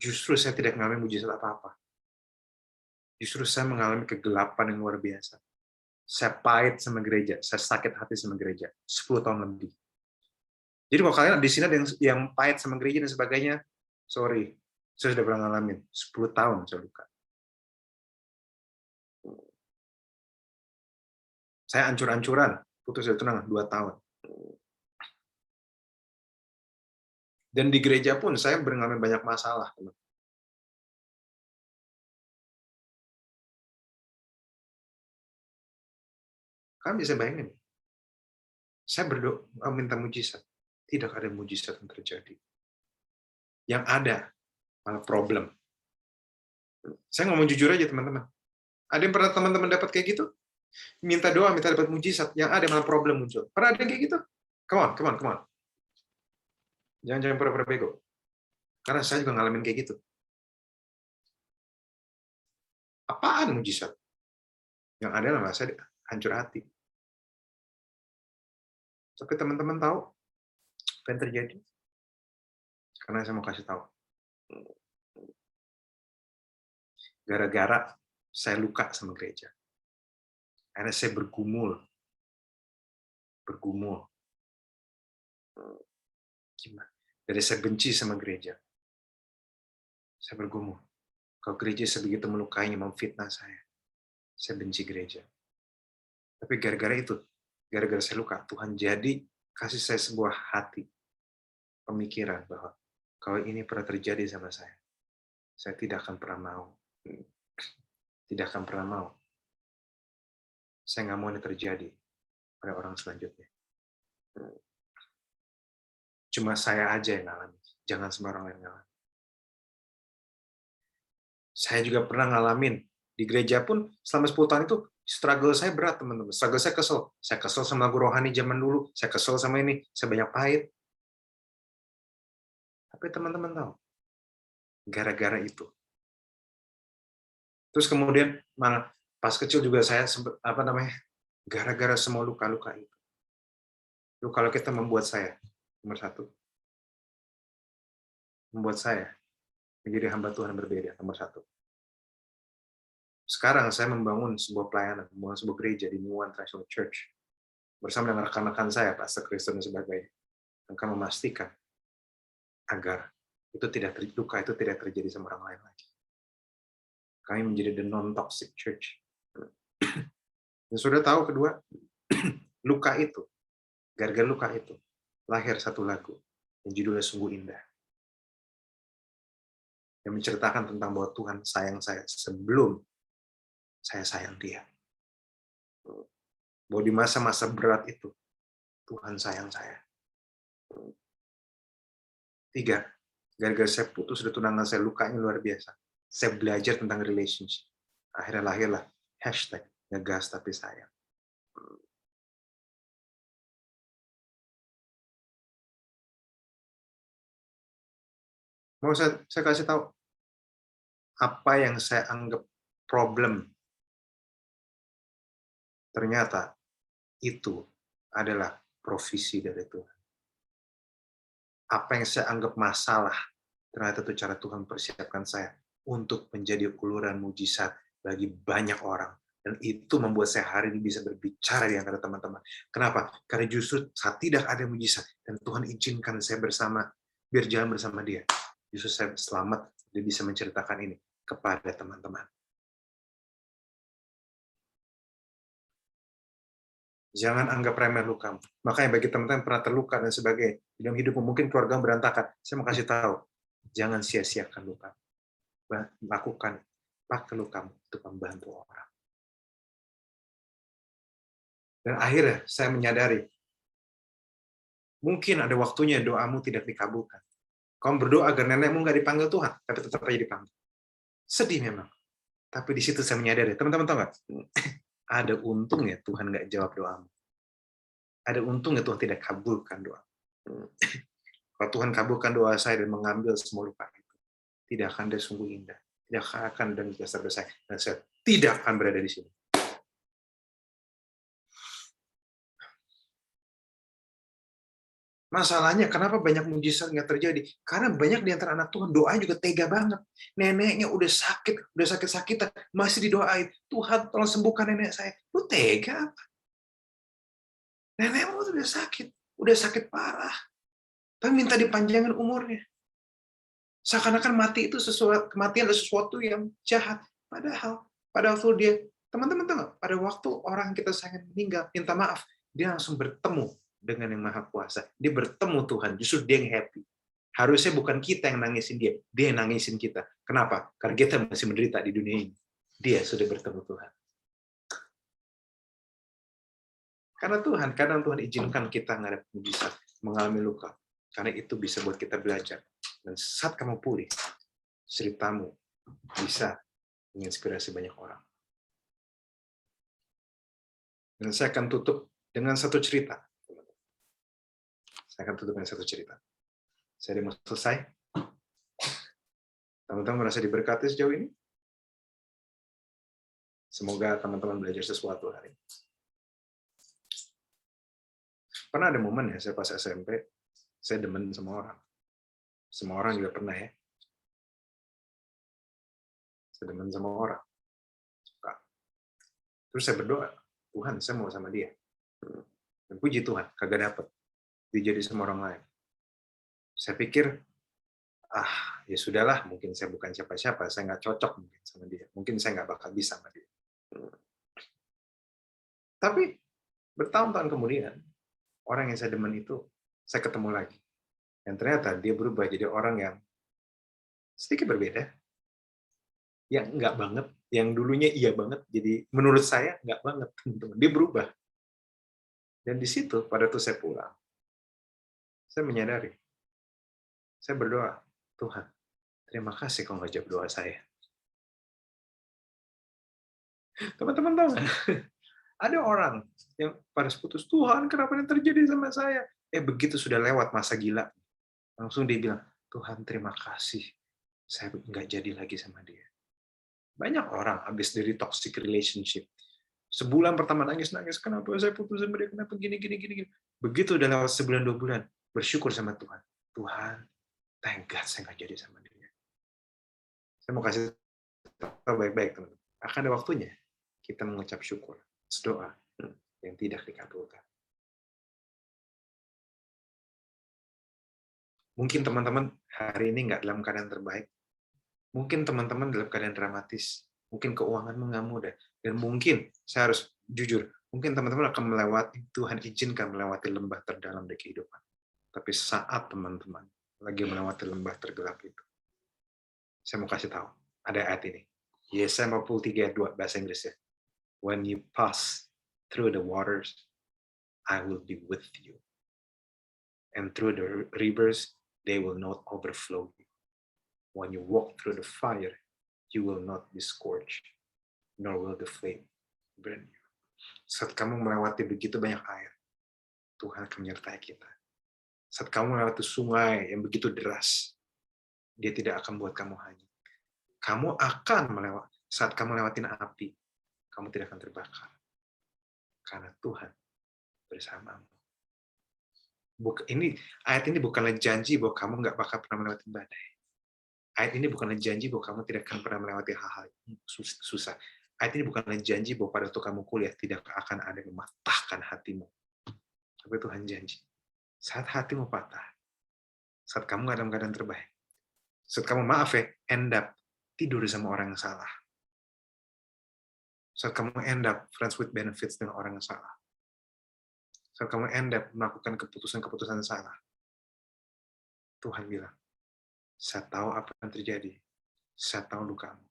Justru saya tidak mengalami mujizat apa-apa. Justru saya mengalami kegelapan yang luar biasa. Saya pahit sama gereja, saya sakit hati sama gereja 10 tahun lebih. Jadi kalau kalian di sini ada yang pahit sama gereja dan sebagainya, sorry, saya sudah pernah ngalamin 10 tahun saya luka. Saya ancur-ancuran, putus dari tunangan 2 tahun. Dan di gereja pun saya mengalami banyak masalah. Kalian bisa bayangin? Saya berdoa minta mujizat. Tidak ada mujizat yang terjadi. Yang ada malah problem. Saya ngomong jujur aja teman-teman. Ada yang pernah teman-teman dapat kayak gitu? Minta doa, minta dapat mujizat. Yang ada malah problem muncul. Pernah ada yang kayak gitu? Come on. Jangan pura-pura bego. Karena saya juga ngalamin kayak gitu. Apaan mujizat? Yang ada malah saya hancur hati. Tapi teman-teman tahu apa yang terjadi? Karena saya mau kasih tahu. Gara-gara saya luka sama gereja. Akhirnya saya bergumul. Gimana? Dari saya benci sama gereja. Saya bergumul. Kalau gereja sebegitu melukainya, memfitnah saya benci gereja. Tapi gara-gara itu, gara-gara saya luka, Tuhan jadi kasih saya sebuah hati, pemikiran bahwa kalau ini pernah terjadi sama saya tidak akan pernah mau. Tidak akan pernah mau. Saya nggak mau ini terjadi pada orang selanjutnya. Cuma saya aja yang ngalamin, jangan semua orang lain ngalamin. Saya juga pernah ngalamin, di gereja pun selama 10 tahun itu, Struggle saya berat, teman-teman. Struggle saya kesel. Saya kesel sama guru rohani zaman dulu. Saya kesel sama ini. Saya banyak pahit. Tapi teman-teman tahu, gara-gara itu. Terus kemudian malah pas kecil juga saya sempat gara-gara semua luka-luka itu. Luka-luka kita membuat saya nomor satu, membuat saya menjadi hamba Tuhan berbeda nomor satu. Sekarang saya membangun sebuah pelayanan, membangun sebuah gereja di New One International Church bersama dengan rekan-rekan saya, Pastor Kristen dan sebagainya, akan memastikan agar luka itu tidak terjadi sama orang lain lagi. Kami menjadi the non-toxic church. Dan sudah tahu kedua, luka itu, gara-gara luka itu, lahir satu lagu yang judulnya Sungguh Indah. Yang menceritakan tentang bahwa Tuhan sayang saya sebelum saya sayang dia. Bahwa di masa-masa berat itu, Tuhan sayang saya. 3, gara-gara saya putus dari tunangan saya, lukanya luar biasa. Saya belajar tentang relationship. Akhirnya lahirlah #ngegas tapi sayang. Mau saya kasih tahu apa yang saya anggap problem, ternyata itu adalah provisi dari Tuhan. Apa yang saya anggap masalah, ternyata itu cara Tuhan persiapkan saya untuk menjadi uluran mujizat bagi banyak orang. Dan itu membuat saya hari ini bisa berbicara di antara teman-teman. Kenapa? Karena justru saat tidak ada mujizat, dan Tuhan izinkan saya biar jalan bersama dia. Justru saya selamat, dia bisa menceritakan ini kepada teman-teman. Jangan anggap remeh lukamu. Makanya bagi teman-teman yang pernah terluka dan sebagainya, dalam hidupmu mungkin keluarga berantakan, saya mau kasih tahu, jangan sia-siakan luka. Lakukan, pakai lukamu untuk membantu orang. Dan akhirnya saya menyadari, mungkin ada waktunya doamu tidak dikabulkan. Kamu berdoa agar nenekmu nggak dipanggil Tuhan, tapi tetap aja dipanggil. Sedih memang. Tapi di situ saya menyadari, teman-teman tahu nggak? Ada untungnya Tuhan nggak jawab doamu. Ada untungnya Tuhan tidak kabulkan doa. Kalau Tuhan kabulkan doa saya dan mengambil semua luka itu, tidak akan ada sungguh indah. Tidak akan dan dasar saya. Dan saya tidak akan berada di sini. Masalahnya, kenapa banyak mujizat nggak terjadi? Karena banyak di antara anak Tuhan, doanya juga tega banget. Neneknya udah sakit-sakitan, masih didoain. Tuhan, tolong sembuhkan nenek saya. Lu tega apa? Nenekmu udah sakit parah. Tapi minta dipanjangin umurnya. Seakan-akan kematian adalah sesuatu yang jahat. Padahal waktu dia, teman-teman tahu nggak? Pada waktu orang kita sayang meninggal, minta maaf, dia langsung bertemu dengan yang Maha Kuasa. Dia bertemu Tuhan, justru dia yang happy. Harusnya bukan kita yang nangisin dia yang nangisin kita. Kenapa? Karena kita masih menderita di dunia ini. Dia sudah bertemu Tuhan. Karena kadang Tuhan izinkan kita menghadapi mujizat, mengalami luka. Karena itu bisa buat kita belajar. Dan saat kamu pulih, ceritamu bisa menginspirasi banyak orang. Dan saya akan tutup dengan satu cerita. Saya udah mau selesai. Teman-teman merasa diberkati sejauh ini? Semoga teman-teman belajar sesuatu hari ini. Pernah ada momen ya, saya pas SMP, saya demen sama orang. Semua orang juga pernah ya. Saya demen sama orang. Suka. Terus saya berdoa, Tuhan, saya mau sama dia. Dan puji Tuhan, kagak dapet. Dia jadi sama orang lain. Saya pikir, ya sudahlah, mungkin saya bukan siapa-siapa, saya nggak cocok mungkin sama dia. Mungkin saya nggak bakal bisa sama dia. Tapi bertahun-tahun kemudian, orang yang saya demen itu, saya ketemu lagi. Dan ternyata dia berubah jadi orang yang sedikit berbeda. Yang enggak banget, yang dulunya iya banget, jadi menurut saya enggak banget. Dia berubah. Dan di situ, pada waktu saya pulang, saya menyadari, saya berdoa, Tuhan, terima kasih kau ngajak doa saya. Teman-teman tahu nggak? Ada orang yang pada putus, Tuhan kenapa ini terjadi sama saya? Begitu sudah lewat masa gila, langsung dia bilang, Tuhan terima kasih, saya nggak jadi lagi sama dia. Banyak orang habis dari toxic relationship. Sebulan pertama nangis-nangis, kenapa saya putus sama dia, kenapa gini. Begitu udah lewat sebulan, 2 bulan, bersyukur sama Tuhan. Tuhan, thank God saya nggak jadi sama dia. Saya mau kasih tahu baik-baik, teman-teman. Akan ada waktunya kita mengucap syukur, doa yang tidak dikabulkan. Mungkin teman-teman hari ini nggak dalam keadaan terbaik. Mungkin teman-teman dalam keadaan dramatis. Mungkin keuanganmu nggak mudah. Dan mungkin, saya harus jujur, mungkin teman-teman akan melewati, Tuhan izinkan melewati lembah terdalam dari kehidupan. Tapi saat teman-teman lagi melewati lembah tergelap itu, saya mau kasih tahu, ada ayat ini. Yesaya 43 ayat 2, bahasa Inggrisnya. When you pass through the waters, I will be with you. And through the rivers, they will not overflow you. When you walk through the fire, you will not be scorched, nor will the flame burn you. Saat kamu melewati begitu banyak air, Tuhan akan menyertai kita. Saat kamu melewati sungai yang begitu deras, dia tidak akan buat kamu hanyut. Kamu akan melewati, saat kamu lewatin api, kamu tidak akan terbakar. Karena Tuhan bersamamu. Ayat ini bukanlah janji bahwa kamu nggak bakal pernah melewati badai. Ayat ini bukanlah janji bahwa kamu tidak akan pernah melewati hal-hal susah. Ayat ini bukanlah janji bahwa pada waktu kamu kuliah tidak akan ada yang mematahkan hatimu. Tapi Tuhan janji, saat hatimu patah, saat kamu nggak dalam keadaan terbaik, saat kamu end up tidur sama orang yang salah, saat kamu end up friends with benefits dengan orang yang salah, saat kamu end up melakukan keputusan-keputusan salah, Tuhan bilang, saya tahu apa yang terjadi, saya tahu lukamu,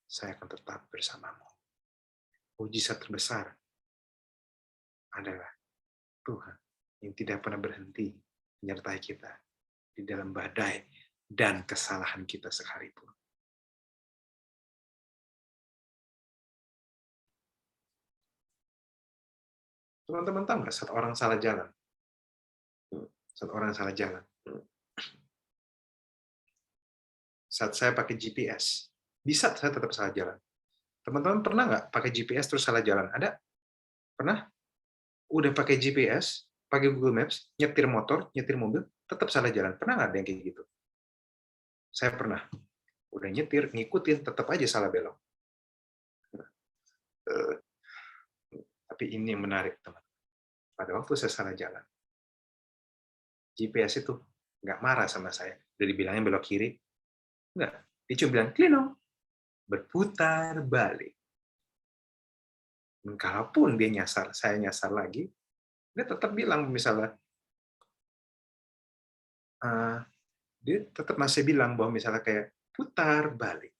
saya akan tetap bersamamu. Mujizat terbesar adalah Tuhan yang tidak pernah berhenti menyertai kita di dalam badai dan kesalahan kita sekalipun. Teman-teman tahu nggak saat orang salah jalan? Saat saya pakai GPS, bisa saya tetap salah jalan. Teman-teman pernah nggak pakai GPS terus salah jalan? Ada? Pernah? Udah pakai GPS, pakai Google Maps, nyetir motor, nyetir mobil, tetap salah jalan. Pernah nggak ada yang kayak gitu? Saya pernah. Udah nyetir, ngikutin, tetap aja salah belok. Tapi ini yang menarik, teman. Pada waktu saya salah jalan, GPS itu nggak marah sama saya. Udah dibilangnya belok kiri, nggak. Dia cuma bilang, Klino, berputar balik. Dan kalaupun dia nyasar, saya nyasar lagi, dia tetap bilang misalnya, dia tetap masih bilang bahwa misalnya kayak putar balik.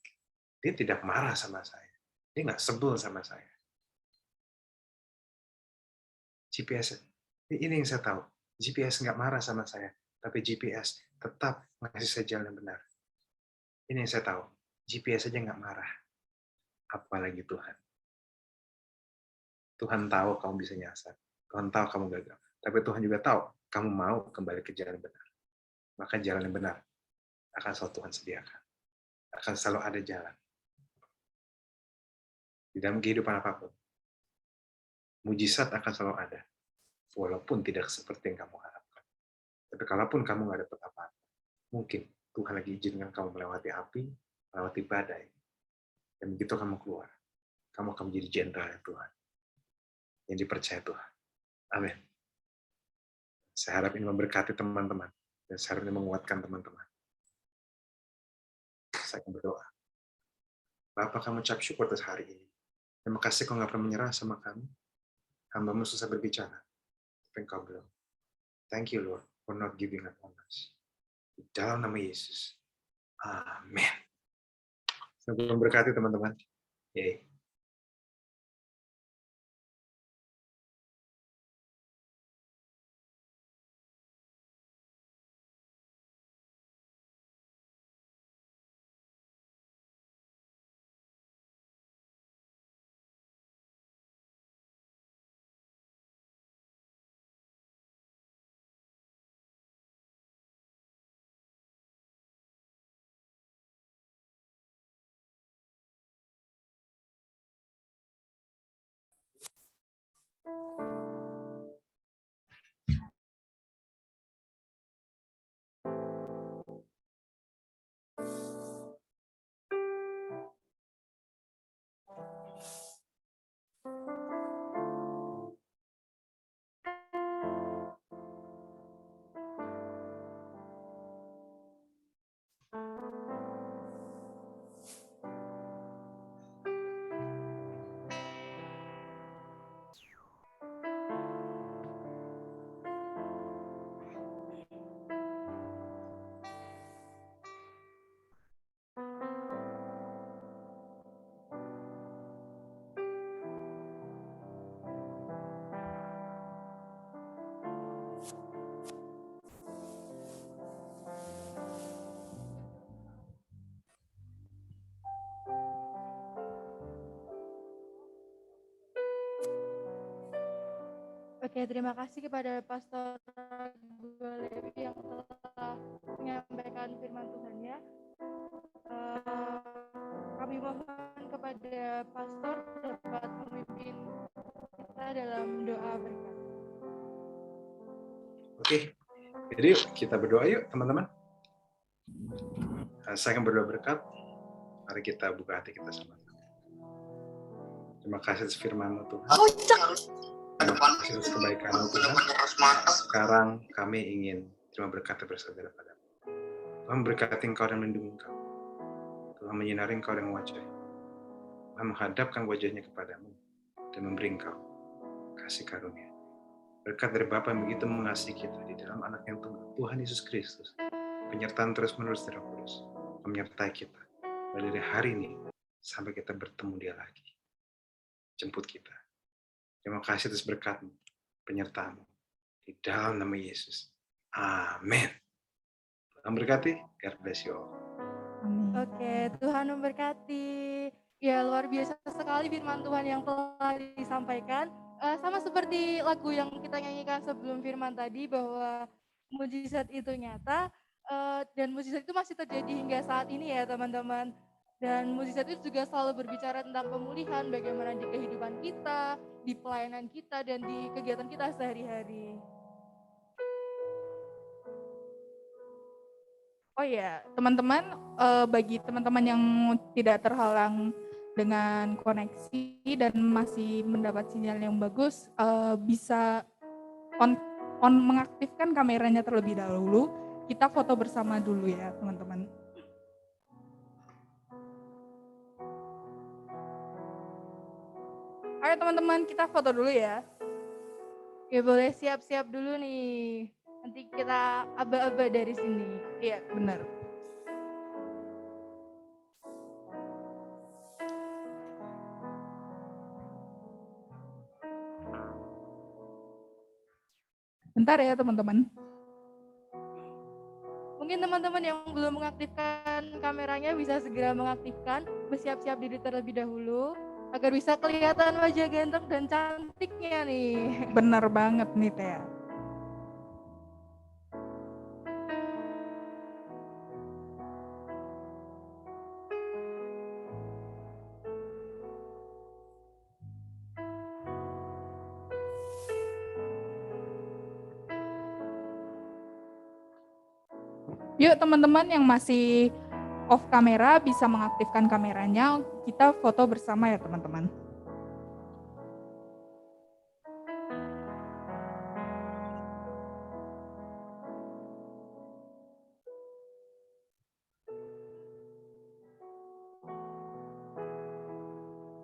Dia tidak marah sama saya. Dia nggak sebel sama saya. GPS, ini yang saya tahu. GPS nggak marah sama saya, tapi GPS tetap ngasih saya jalan yang benar. Ini yang saya tahu. GPS aja nggak marah. Apalagi Tuhan. Tuhan tahu kamu bisa nyasar. Tuhan tahu kamu gagal. Tapi Tuhan juga tahu kamu mau kembali ke jalan yang benar. Maka jalan yang benar akan selalu Tuhan sediakan. Akan selalu ada jalan. Di dalam kehidupan apapun. Mujizat akan selalu ada. Walaupun tidak seperti yang kamu harapkan. Tapi kalaupun kamu nggak dapat apa-apa, mungkin Tuhan lagi izinkan kamu melewati api, melewati badai. Dan begitu kamu keluar, kamu akan menjadi jenderal Tuhan. Yang dipercaya Tuhan. Amin. Saya harap ini memberkati teman-teman. Dan saya harap ini menguatkan teman-teman. Saya akan berdoa. Bapak, kamu ucap syukur atas hari ini. Terima kasih kau nggak pernah menyerah sama kami. Hamba-Mu susah berbicara. Tapi Engkau belum. Thank you, Lord, for not giving up on us. Di dalam nama Yesus. Amin. Semoga memberkati teman-teman. Yeay. Oke, terima kasih kepada Pastor Lewi yang telah menyampaikan firman Tuhan-Nya. Kami mohon kepada Pastor dapat memimpin kita dalam doa berkat. Oke, jadi yuk kita berdoa yuk teman-teman. Saya akan berdoa berkat. Mari kita buka hati kita sama-sama. Terima kasih atas firman-Mu Tuhan. Terima kasih atas kebaikan-Mu Tuhan. Sekarang kami ingin terima berkat bersama padamu. Tuhan memberkati Engkau dan melindungi Engkau. Tuhan menyinari Engkau dengan wajah-Nya. Tuhan menghadapkan wajah-Nya kepadamu dan memberi Engkau kasih karunia. Berkat dari Bapa yang begitu mengasihi kita di dalam Anak yang tunggal, Tuhan Yesus Kristus. Penyertaan terus-menerus dari Roh Kudus menyertai kita mulai dari hari ini sampai kita bertemu Dia lagi. Jemput kita. Terima kasih atas berkat-Mu, penyertaan-Mu di dalam nama Yesus. Amin. Tuhan berkati. God bless you all. Oke, Tuhan memberkati. Ya, luar biasa sekali firman Tuhan yang telah disampaikan. Sama seperti lagu yang kita nyanyikan sebelum firman tadi, bahwa mujizat itu nyata, dan mujizat itu masih terjadi hingga saat ini ya teman-teman. Dan mujizat itu juga selalu berbicara tentang pemulihan, bagaimana di kehidupan kita, di pelayanan kita, dan di kegiatan kita sehari-hari. Oh ya, teman-teman, bagi teman-teman yang tidak terhalang dengan koneksi dan masih mendapat sinyal yang bagus, bisa mengaktifkan kameranya terlebih dahulu. Kita foto bersama dulu ya, teman-teman. Ayo teman-teman, kita foto dulu ya. Ya boleh siap-siap dulu nih. Nanti kita aba-aba dari sini. Iya, benar. Bentar ya teman-teman. Mungkin teman-teman yang belum mengaktifkan kameranya bisa segera mengaktifkan, bersiap-siap diri terlebih dahulu agar bisa kelihatan wajah ganteng dan cantiknya nih. Benar banget nih Tia. Yuk teman-teman yang masih off kamera bisa mengaktifkan kameranya. Kita foto bersama ya teman-teman.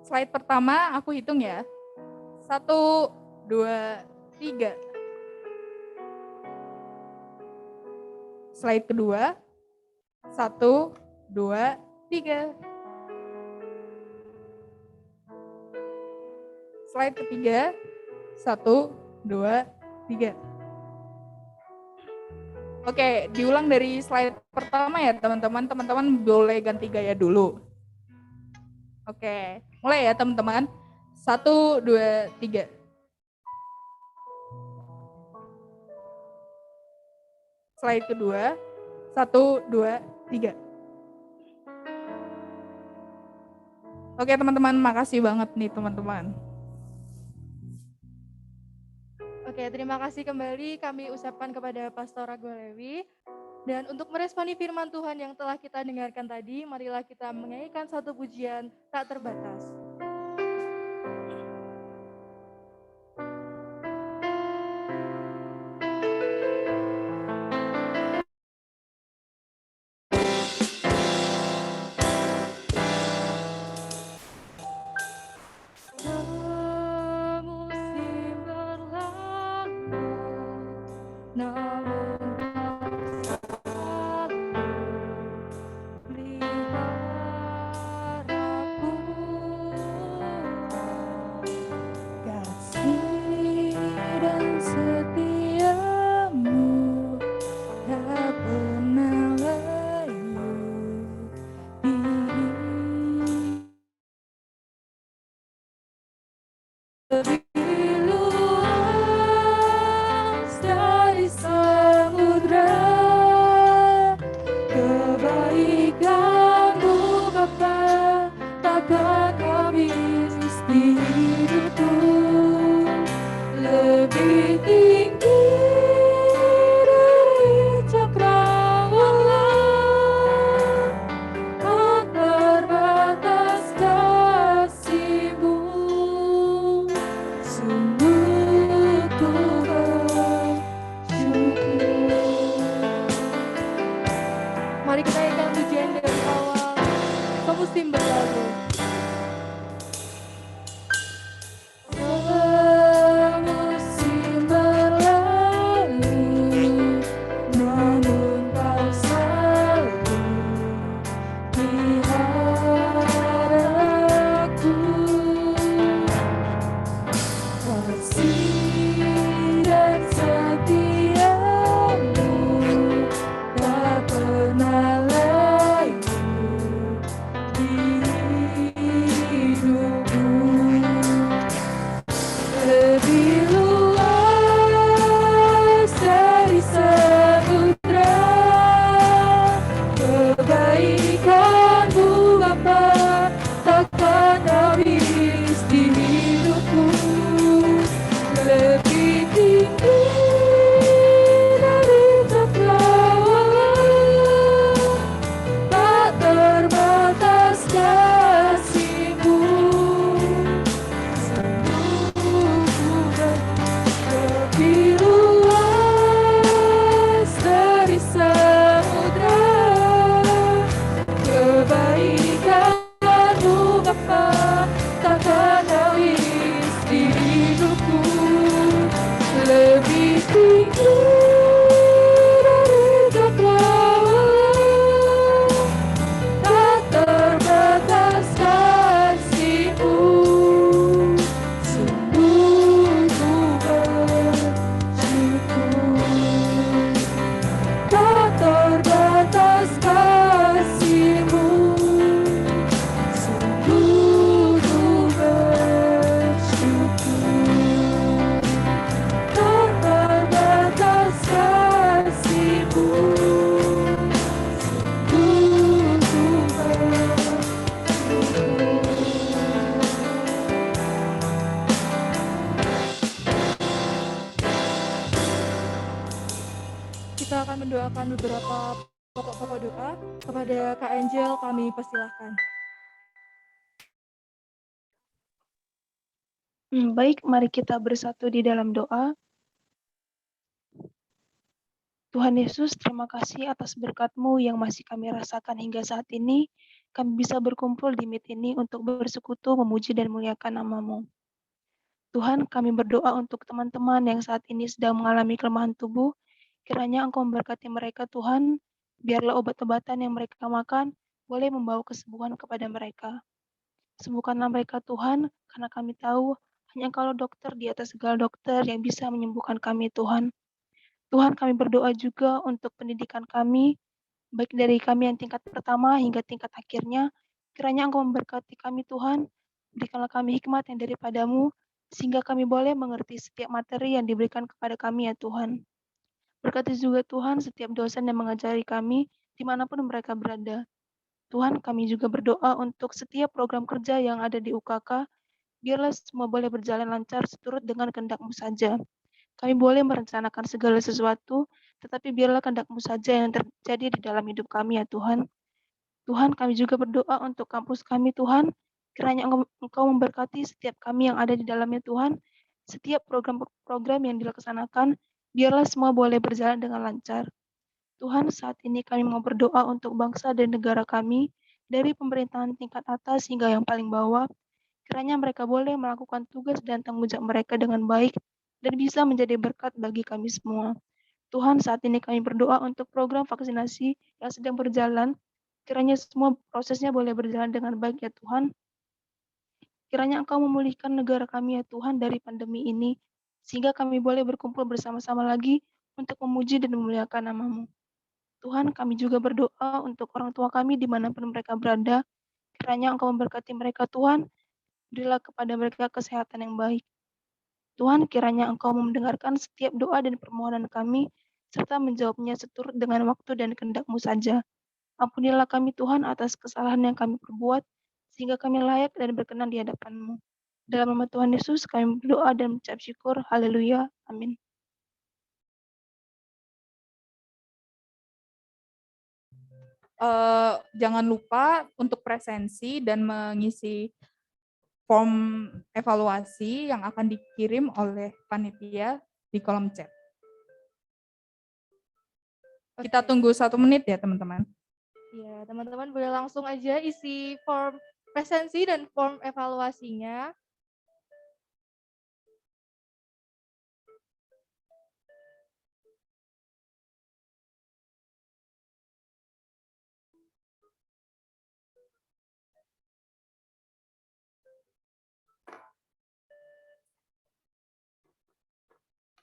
Slide pertama aku hitung ya. 1, 2, 3. Slide kedua. 1, 2, 3. Slide ketiga. 1, 2, 3. Oke, diulang dari slide pertama ya teman-teman. Teman-teman boleh ganti gaya dulu. Oke, mulai ya teman-teman. 1, 2, 3. Slide kedua. 1, 2, 3. Oke teman-teman, makasih banget nih teman-teman. Oke, terima kasih kembali kami ucapkan kepada Pastor Agolewi. Dan untuk meresponi firman Tuhan yang telah kita dengarkan tadi, marilah kita menyanyikan satu pujian tak terbatas. Musim berlalu, namun kau selalu peliharaku. Kasih dan setiamu tak pernah layu di lebih luas dari samudra, kebaikan-Mu Bapa takkan habis di hidupku. Lebih tinggi dari cakrawala, tak terbatas kasih-Mu. Sungguh ku bersyukur. Mari kita nyanyikan pujian dari awal. Semusim berlalu. Semusim berlalu, namun Kau selalu peliharaku. Kasih dan setiamu tak pernah layu di hidupku. Lebih luas dari samudra, kebaikan-Mu Bapa takkan habis di hidupku. Lebih tinggi dari cakrawala, tak terbatas kasih-Mu. Lebih luas dari samudra, kebaikan-Mu Bapa takkan habis di hidupku. Lebih tinggi dari cakrawala, tak terbatas kasih-Mu. Sungguh ku bersyukur. Tak terbatas kasih-Mu. Sungguh ku bersyukur. Tak terbatas kasih-Mu. Sungguh ku bersyukur. Kita akan mendoakan beberapa pokok-pokok doa. Kepada Kak Angel kami persilahkan. Baik, mari kita bersatu di dalam doa. Tuhan Yesus, terima kasih atas berkat-Mu yang masih kami rasakan hingga saat ini. Kami bisa berkumpul di meet ini untuk bersekutu, memuji dan muliakan nama-Mu. Tuhan, kami berdoa untuk teman-teman yang saat ini sedang mengalami kelemahan tubuh. Kiranya Engkau memberkati mereka, Tuhan. Biarlah obat-obatan yang mereka makan boleh membawa kesembuhan kepada mereka. Sembuhkanlah mereka, Tuhan, karena kami tahu hanya Engkau dokter di atas segala dokter yang bisa menyembuhkan kami, Tuhan. Tuhan, kami berdoa juga untuk pendidikan kami, baik dari kami yang tingkat pertama hingga tingkat akhirnya. Kiranya Engkau memberkati kami, Tuhan. Berikanlah kami hikmat yang daripada-Mu, sehingga kami boleh mengerti setiap materi yang diberikan kepada kami, ya Tuhan. Berkati juga Tuhan setiap dosen yang mengajari kami, dimanapun mereka berada. Tuhan, kami juga berdoa untuk setiap program kerja yang ada di UKK, biarlah semua boleh berjalan lancar seturut dengan kehendak-Mu saja. Kami boleh merencanakan segala sesuatu, tetapi biarlah kehendak-Mu saja yang terjadi di dalam hidup kami ya Tuhan. Tuhan, kami juga berdoa untuk kampus kami Tuhan, kiranya Engkau memberkati setiap kami yang ada di dalamnya Tuhan, setiap program-program yang dilaksanakan, biarlah semua boleh berjalan dengan lancar. Tuhan, saat ini kami mau berdoa untuk bangsa dan negara kami, dari pemerintahan tingkat atas hingga yang paling bawah, kiranya mereka boleh melakukan tugas dan tanggung jawab mereka dengan baik dan bisa menjadi berkat bagi kami semua. Tuhan, saat ini kami berdoa untuk program vaksinasi yang sedang berjalan, kiranya semua prosesnya boleh berjalan dengan baik ya Tuhan. Kiranya Engkau memulihkan negara kami ya Tuhan dari pandemi ini, sehingga kami boleh berkumpul bersama-sama lagi untuk memuji dan memuliakan nama-Mu. Tuhan, kami juga berdoa untuk orang tua kami dimanapun mereka berada. Kiranya Engkau memberkati mereka Tuhan, berilah kepada mereka kesehatan yang baik. Tuhan, kiranya Engkau mendengarkan setiap doa dan permohonan kami, serta menjawabnya seturut dengan waktu dan kehendak-Mu saja. Ampunilah kami Tuhan atas kesalahan yang kami perbuat, sehingga kami layak dan berkenan di hadapan-Mu. Dalam nama Tuhan Yesus, kami berdoa dan mengucap syukur. Haleluya. Amin. Jangan lupa untuk presensi dan mengisi form evaluasi yang akan dikirim oleh panitia di kolom chat. Kita tunggu 1 menit ya teman-teman. Ya, teman-teman boleh langsung aja isi form presensi dan form evaluasinya.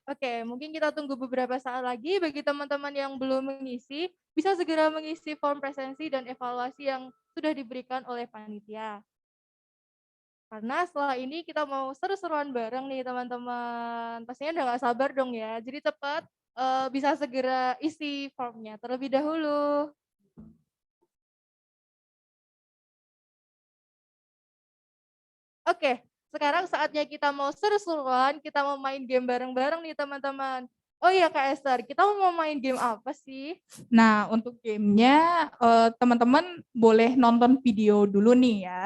Oke, mungkin kita tunggu beberapa saat lagi. Bagi teman-teman yang belum mengisi, bisa segera mengisi form presensi dan evaluasi yang sudah diberikan oleh panitia. Karena setelah ini kita mau seru-seruan bareng nih teman-teman. Pastinya udah gak sabar dong ya. Jadi cepat bisa segera isi formnya terlebih dahulu. Oke, sekarang saatnya kita mau seru-seruan, kita mau main game bareng-bareng nih teman-teman. Oh iya Kak Esther, kita mau main game apa sih? Nah, untuk gamenya teman-teman boleh nonton video dulu nih ya.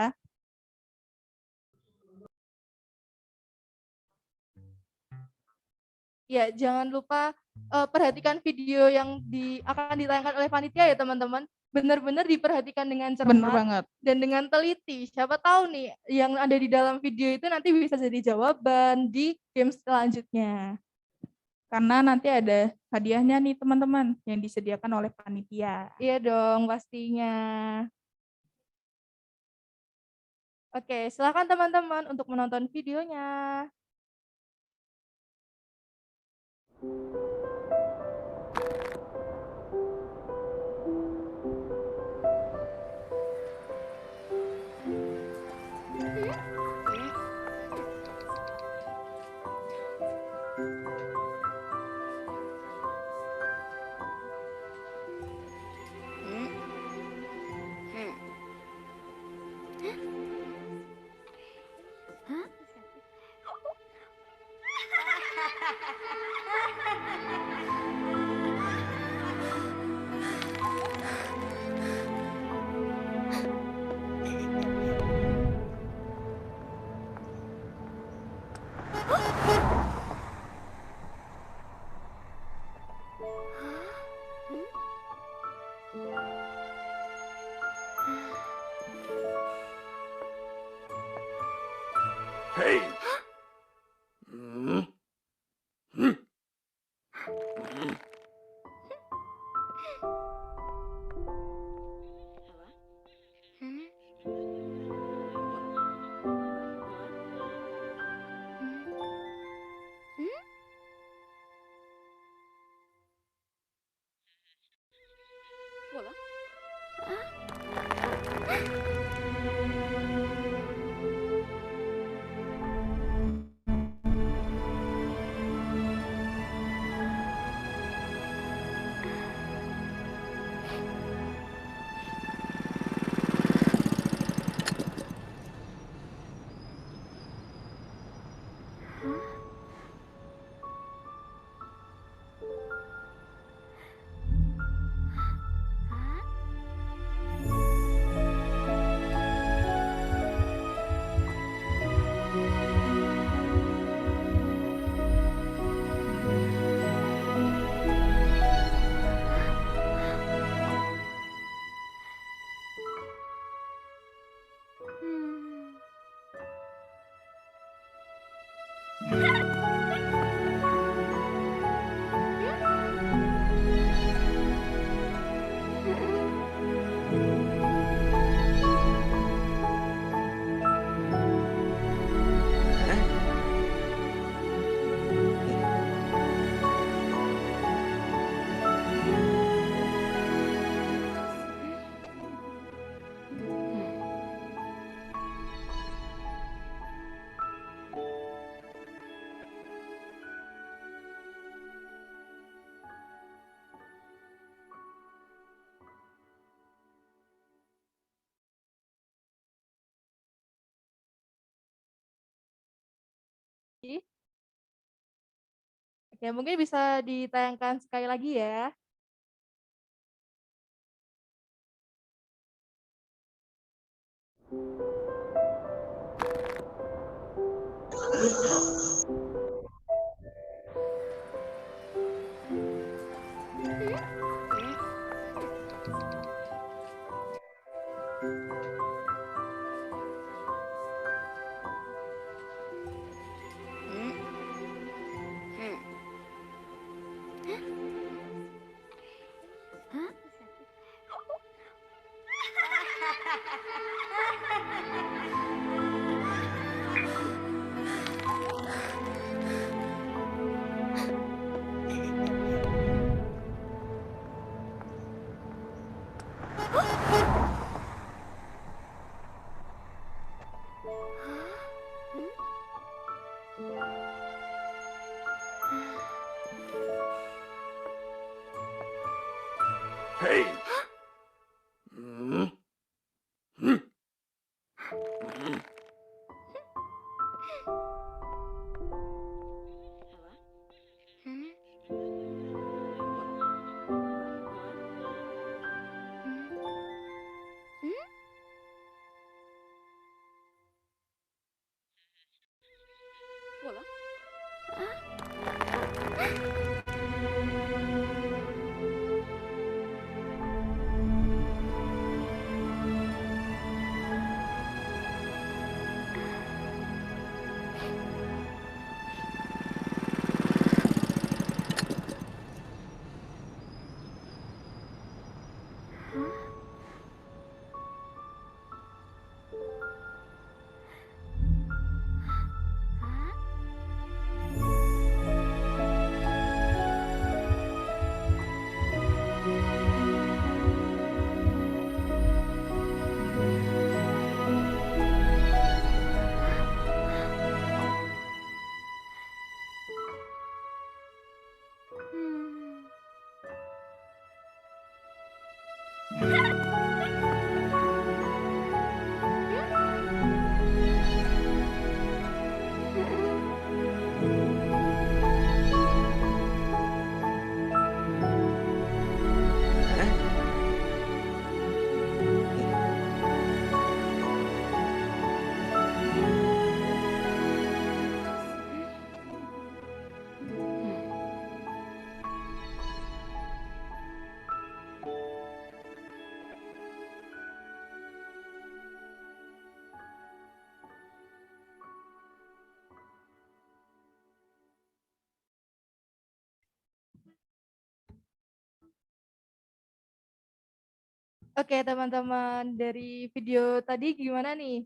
Ya, jangan lupa perhatikan video yang akan ditayangkan oleh panitia ya teman-teman. Benar-benar diperhatikan dengan Bener cermat banget. dan dengan teliti. Siapa tahu nih yang ada di dalam video itu nanti bisa jadi jawaban di game selanjutnya. Karena nanti ada hadiahnya nih teman-teman yang disediakan oleh panitia. Iya dong pastinya. Oke, silakan teman-teman untuk menonton videonya. Hey! Oke, mungkin bisa ditayangkan sekali lagi ya. Oke, teman-teman, dari video tadi gimana nih?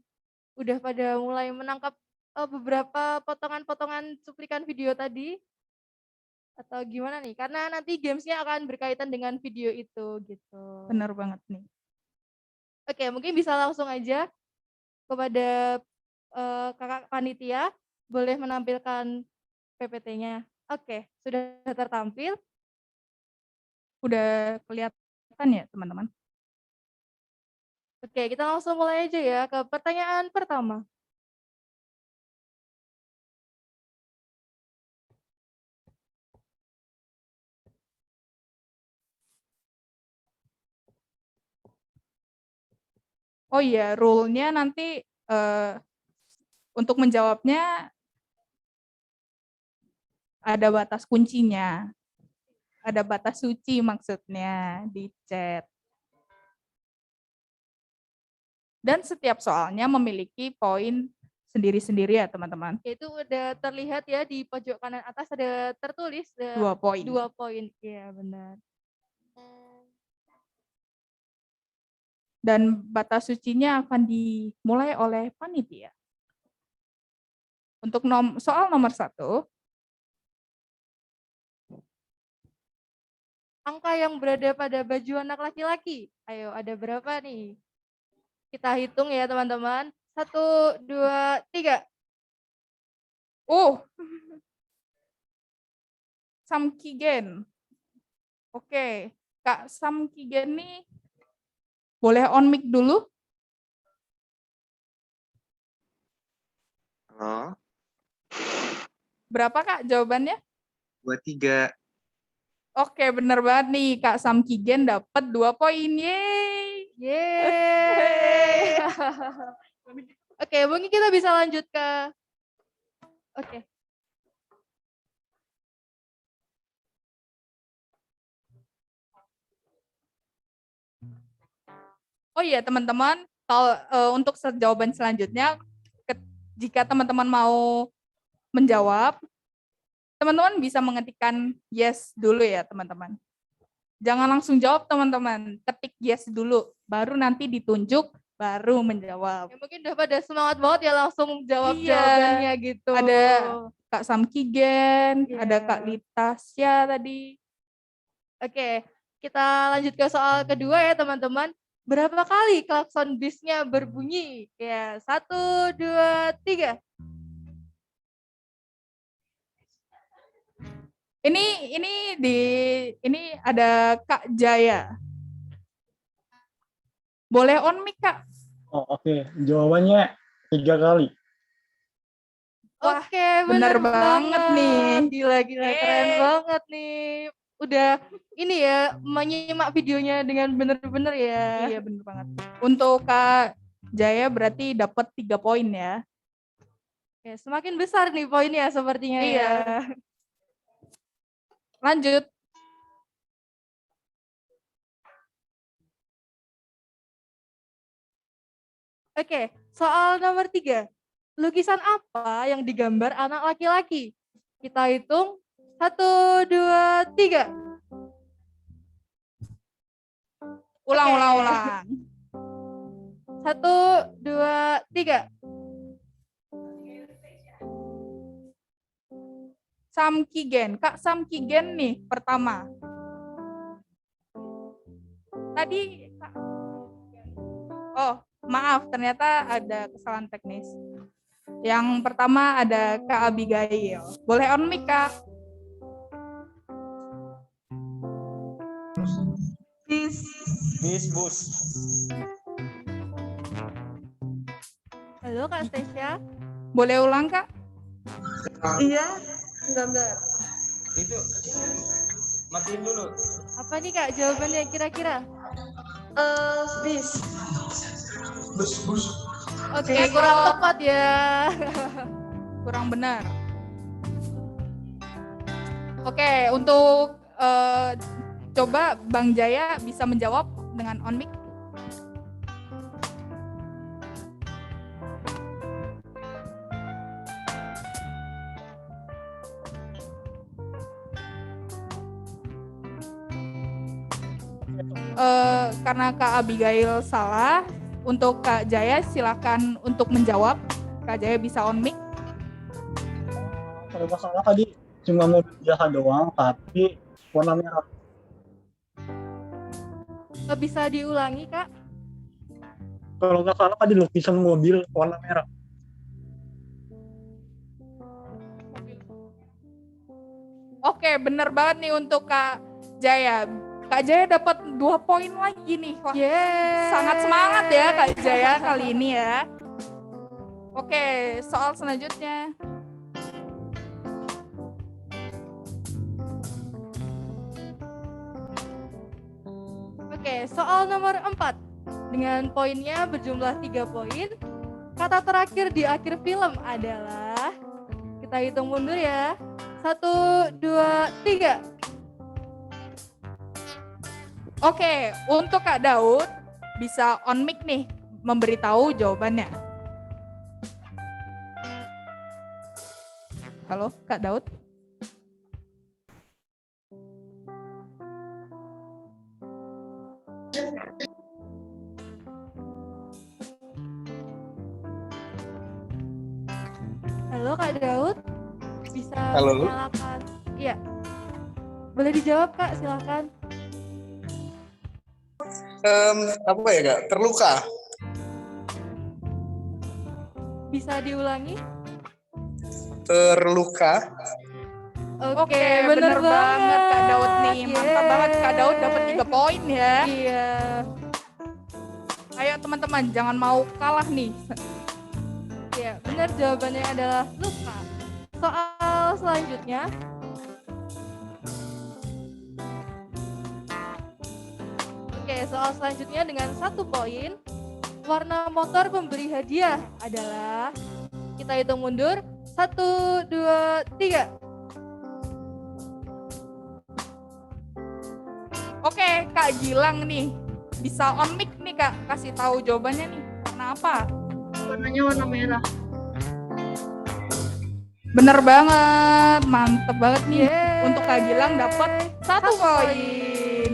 Udah pada mulai menangkap beberapa potongan-potongan cuplikan video tadi? Atau gimana nih? Karena nanti gamesnya akan berkaitan dengan video itu gitu. Benar banget nih. Oke, mungkin bisa langsung aja kepada kakak panitia, boleh menampilkan PPT-nya. Oke, sudah tertampil. Udah kelihatan ya, teman-teman? Oke, kita langsung mulai aja ya ke pertanyaan pertama. Oh iya, rule-nya nanti untuk menjawabnya ada batas kuncinya. Ada batas suci maksudnya di chat. Dan setiap soalnya memiliki poin sendiri-sendiri ya teman-teman. Itu udah terlihat ya di pojok kanan atas ada tertulis 2 poin. 2 poin. Iya, benar. Dan batas sucinya akan dimulai oleh panitia. Untuk soal nomor 1, Angka yang berada pada baju anak laki-laki. Ayo, ada berapa nih? Kita hitung ya, teman-teman. 1, 2, 3. Samkigen. Oke, Kak Samkigen nih boleh on mic dulu? Halo, Berapa Kak jawabannya? 23. Oke, bener banget nih Kak Samkigen dapat 2 poin. Yeay. Yeay. Oke, mungkin kita bisa lanjut ke Oke. Oh iya teman-teman, untuk jawaban selanjutnya, jika teman-teman mau menjawab, teman-teman bisa mengetikkan yes dulu ya teman-teman. Jangan langsung jawab teman-teman, ketik yes dulu, baru nanti ditunjuk, baru menjawab. Ya, mungkin udah pada semangat banget ya langsung jawab Iya. jawabannya gitu. Ada Kak Samkigen, Iya. ada Kak Litasya tadi. Oke, kita lanjut ke soal kedua ya teman-teman. Berapa kali klakson bisnya berbunyi? Ya, 1, 2, 3. Ini ada Kak Jaya. Boleh on mic Kak? Oh, oke. Jawabannya 3 kali. Wah, Oke, bener bener banget nih. Gila, keren banget nih. Udah ini ya, menyimak videonya dengan bener-bener ya. Iya bener banget. Untuk Kak Jaya berarti dapat 3 poin ya. Ya, semakin besar nih poinnya sepertinya Iya. ya. Lanjut. Oke, soal nomor 3. Lukisan apa yang digambar anak laki-laki? Kita hitung 1, 2, 3. Ulang. 1, 2, 3. Samkigen. Kak Samkigen nih pertama. Tadi Oh, maaf ternyata ada kesalahan teknis. Yang pertama ada Kak Abigail. Boleh on mic Kak? Bus. Halo Kak Stasia. Boleh ulang Kak? Iya, enggak. Itu matiin dulu. Apa nih Kak jawabannya kira-kira? Bis. Bus. Oke, kurang tepat ya. Kurang benar. Oke, untuk coba Bang Jaya bisa menjawab dengan on mic. Karena Kak Abigail salah, untuk Kak Jaya silakan untuk menjawab. Kak Jaya bisa on mic. Kalau nggak salah tadi cuma mobil biasa doang, tapi warna merah. Bisa diulangi Kak? Kalau nggak salah tadi lukisan mobil warna merah. Oke, bener banget nih untuk Kak Jaya. Kak Jaya dapat 2 poin lagi nih. Wah, sangat semangat ya Kak Jaya kali ini ya. Oke, soal selanjutnya. Oke, soal nomor 4. Dengan poinnya berjumlah 3 poin. Kata terakhir di akhir film adalah, kita hitung mundur ya. 1, 2, 3. Oke, untuk Kak Daud bisa on mic nih memberitahu jawabannya. Halo, Kak Daud. Halo Kak Daud, bisa Halo. menyalakan? Iya. Boleh dijawab Kak, silakan. Apa ya Kak? Terluka. Bisa diulangi? Terluka. Oke, bener banget Kak Daud nih. Mantap Yeay. banget Kak Daud dapat 3 poin ya. Iya. Ayo teman-teman, jangan mau kalah nih. Iya, benar jawabannya adalah luka. Soal selanjutnya. Oke, soal selanjutnya dengan 1 poin. Warna motor pemberi hadiah adalah, kita hitung mundur, 1, 2, 3. Oke, Kak Gilang nih. Bisa on mic nih Kak, kasih tahu jawabannya nih. Karena apa? Warnanya warna merah. Bener banget, mantep banget nih. Yeay. Untuk Kak Gilang dapat 1 poin.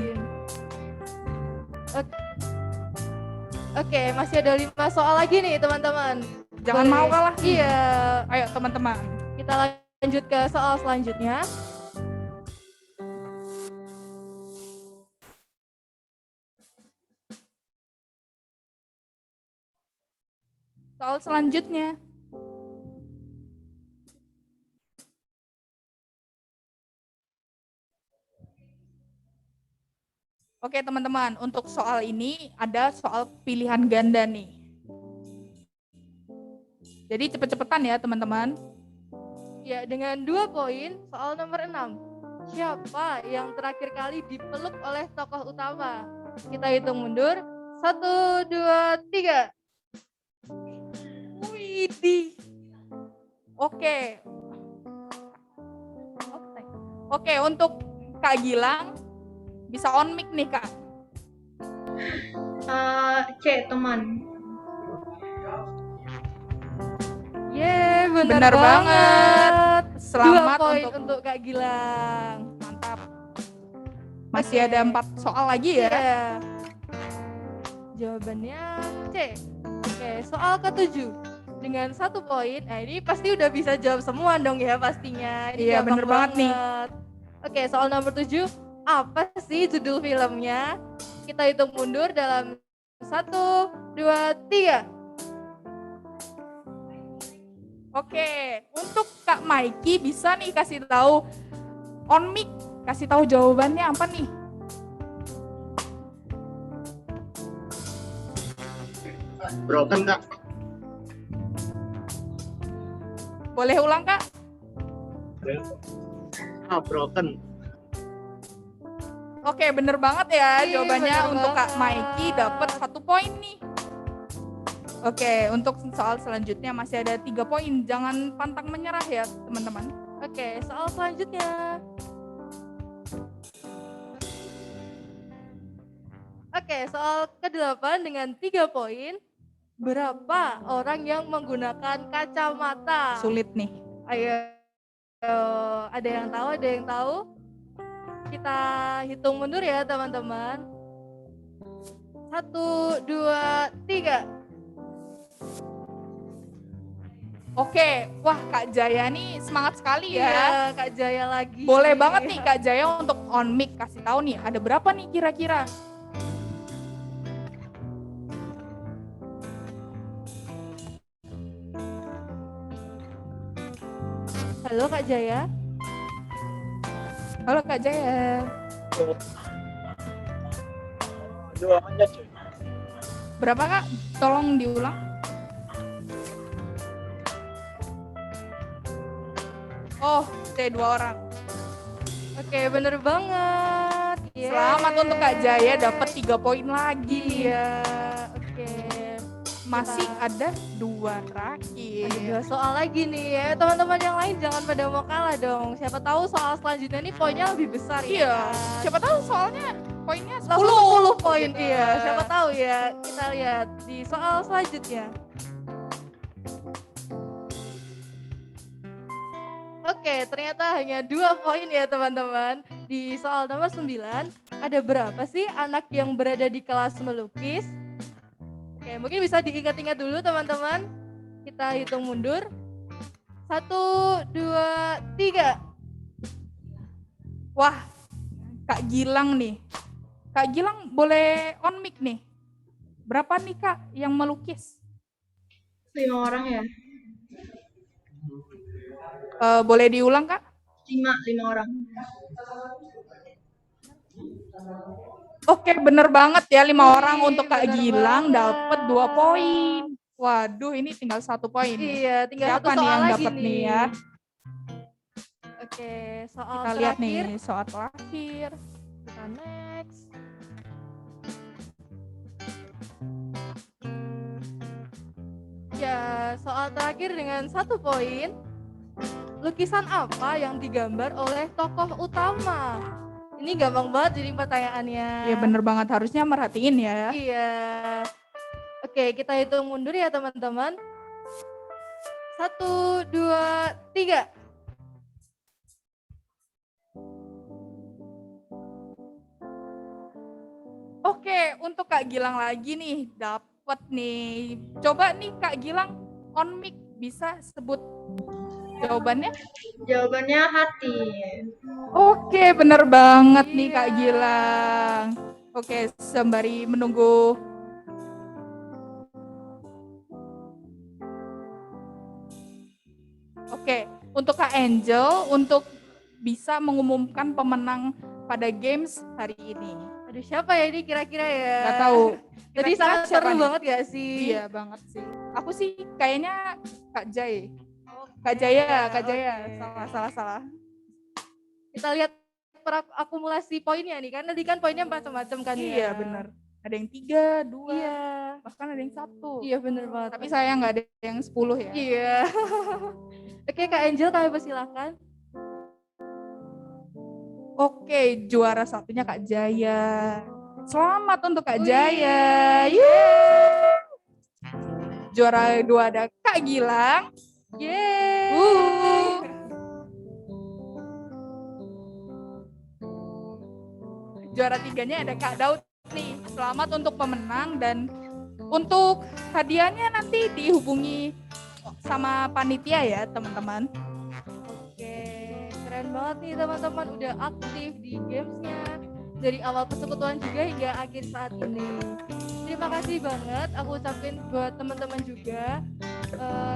Oke, masih ada 5 soal lagi nih teman-teman. Jangan Boleh. mau kalah. Iya, Ayo teman-teman. kita lanjut ke soal selanjutnya. Soal selanjutnya. Oke teman-teman, untuk soal ini ada soal pilihan ganda nih. Jadi cepet-cepetan ya teman-teman. Ya, dengan 2 poin, soal nomor 6. Siapa yang terakhir kali dipeluk oleh tokoh utama? Kita hitung mundur. 1, 2, 3. Widih. Oke. Oke, untuk Kak Gilang bisa on mic nih Kak. C, teman. Yeay, Benar banget. Selamat 2 poin untuk untuk Kak Gilang. mantap. Masih Oke. ada 4 soal lagi ya. Iya. Jawabannya C. Oke, soal ke-7. Dengan 1 poin, nah ini pasti udah bisa jawab semua dong ya pastinya. Ini Iya, gampang bener banget nih. Oke, soal nomor 7. Apa sih judul filmnya? Kita hitung mundur dalam 1, 2, 3. Oke, untuk Kak Maiki bisa nih kasih tahu on mic, kasih tahu jawabannya apa nih? Broken Kak. Boleh ulang Kak? Broken. Oke, bener banget ya Iya, jawabannya bener untuk Kak banget. Maiki dapat 1 poin nih. Oke, untuk soal selanjutnya masih ada 3 poin. Jangan pantang menyerah ya teman-teman. Oke, soal selanjutnya. Oke, soal ke-8 dengan 3 poin. Berapa orang yang menggunakan kacamata? Sulit nih. Ayo, ada yang tahu, ada yang tahu? Kita hitung mundur ya teman-teman. 1, 2, 3. Oke, wah Kak Jaya nih semangat sekali ya. Iya, Kak Jaya lagi. Boleh banget nih Kak Jaya untuk on mic kasih tahu nih ada berapa nih kira-kira? Halo Kak Jaya. Halo Kak Jaya. Dua aja cuy. Berapa Kak? Tolong diulang. Oh, C 2 orang. Oke, bener banget. Yeay. Selamat untuk Kak Jaya dapat 3 poin lagi. Iya, oke. Masih ada 2 terakhir. Ada 2 soal lagi nih ya. Teman-teman yang lain jangan pada mau kalah dong. Siapa tahu soal selanjutnya nih poinnya lebih besar Iya. ya. kan? Siapa tahu soalnya poinnya 10. 10 poin gitu. iya. Siapa tahu ya. Kita lihat di soal selanjutnya. Oke, ternyata hanya 2 poin ya teman-teman. Di soal nomor 9, ada berapa sih anak yang berada di kelas melukis? Oke, mungkin bisa diingat-ingat dulu teman-teman. Kita hitung mundur. 1, 2, 3. Wah, Kak Gilang nih. Kak Gilang boleh on mic nih. Berapa nih Kak yang melukis? 5 orang ya? Boleh diulang Kak? 5 orang. Oke, bener banget ya 5 orang Wih, untuk Kak bener Gilang banget. dapat 2 poin. Waduh, ini tinggal 1 poin nih. Iya, tinggal Siapa satu nih soal yang lagi dapat nih ya? Oke, soal Kita lihat terakhir. nih soal terakhir. Kita next. Ya, soal terakhir dengan 1 poin. Lukisan apa yang digambar oleh tokoh utama? Ini gampang banget jadi pertanyaannya. Iya bener banget, harusnya merhatiin ya. Iya. Oke, kita hitung mundur ya teman-teman. 1, 2, 3. Oke, untuk Kak Gilang lagi nih, dapat nih. Coba nih Kak Gilang on mic bisa sebut jawabannya? Jawabannya hati. Oke, bener banget nih Kak Gilang. Oke, sembari menunggu. Oke, untuk Kak Angel, untuk bisa mengumumkan pemenang pada games hari ini. Aduh, siapa ya ini kira-kira ya? Gak tahu. Jadi Kira-kira sangat siapa seru nih? banget gak sih? Iya banget sih. Aku sih kayaknya Kak Jai. Kak Iya, Jaya, Kak Jaya. oke. Salah. Kita lihat akumulasi poinnya nih, karena tadi kan poinnya macam-macam kan ya. Iya benar. Ada yang 3, 2, Iya. bahkan ada yang 1. Iya bener banget. Tapi saya nggak ada yang 10 ya. Iya. Oke Kak Angel, kami persilakan. Oke, juara satunya Kak Jaya. Selamat untuk Kak Wih. Jaya. Yeay. Juara 2 ada Kak Gilang. Yeay. Juara 3-nya ada Kak Daud nih. Selamat untuk pemenang, dan untuk hadiahnya nanti dihubungi sama panitia ya teman-teman. Oke, keren banget nih teman-teman udah aktif di gamesnya dari awal persekutuan juga hingga akhir saat ini. Terima kasih banget aku ucapin buat teman-teman juga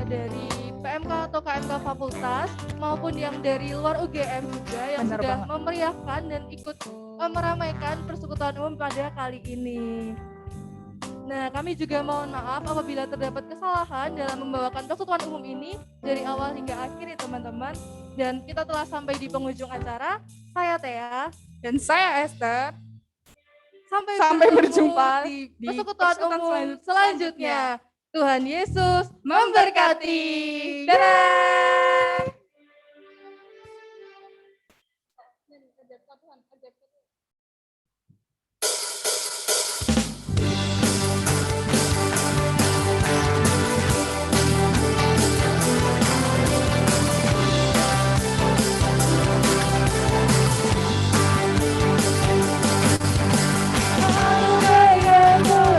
dari PMK atau KMK Fakultas maupun yang dari luar UGM juga yang Bener sudah banget. memeriahkan dan ikut meramaikan persekutuan umum pada kali ini. Nah, kami juga mohon maaf apabila terdapat kesalahan dalam membawakan persekutuan umum ini dari awal hingga akhir ya teman-teman. Dan kita telah sampai di penghujung acara. Saya Thea. Dan saya Esther. Sampai berjumpa di di persekutuan persekutuan umum selanjutnya. Tuhan Yesus Memberkati. Dadah.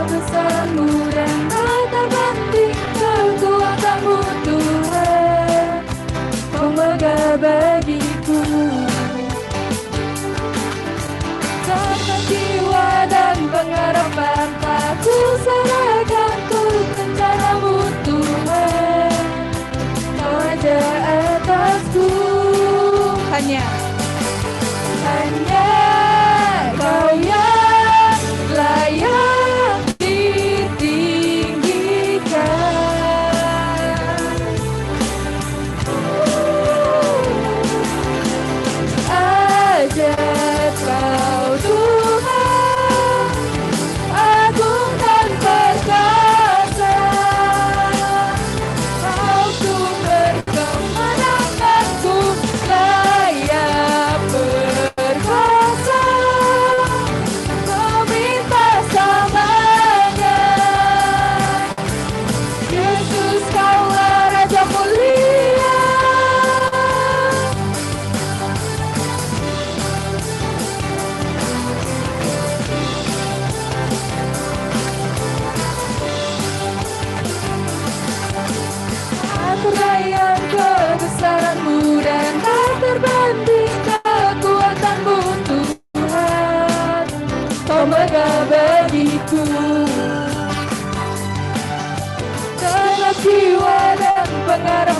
Besarmu dan tak terbanding kekuatanmu Tuhan, pemegang bagiku. Tanpa jiwa dan pengharapan, tak ku serahkan ku rencanamu Tuhan, Kau ada atasku. Hanya Kau yang layak ditinggikan. Ajaib Kau Tuhan, agung dan perkasa. Kau sumber kemenanganku, layak berkuasa.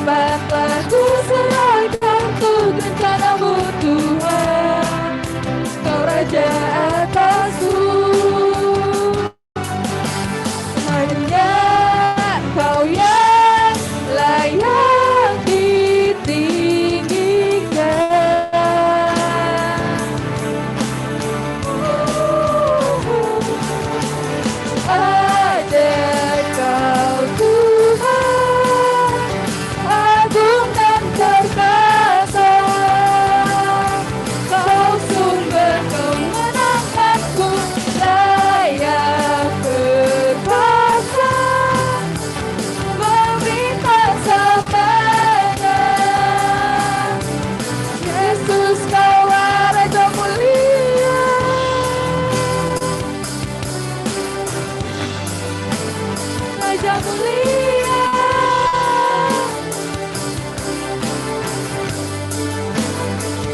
cepatlah ku serahkan untuk rencanamu Tuhan. Kau Raja atasku, hanya Kau yang layak ditinggikan. Ada Kau Tuhan, agung dan perkasa. Kau sumber kemenanganku, layak berkuasa. Meminta sabana, Yesus Kaulah Raja mulia. Raja mulia,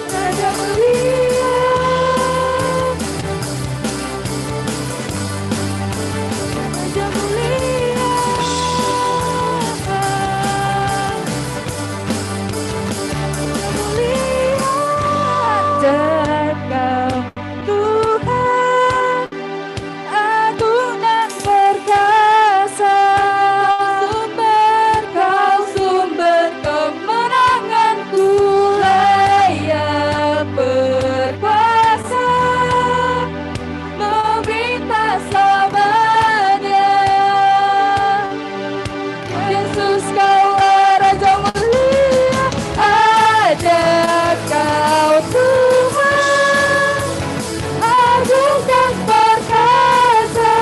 Raja mulia, Raja mulia. Dan Kau Tuhan, agung dan perkasa. Kau sumber kemenanganku, layak berkuasa. Meminta sabana, Yesus Kaulah Raja mulia. Ada Kau Tuhan, agung dan perkasa.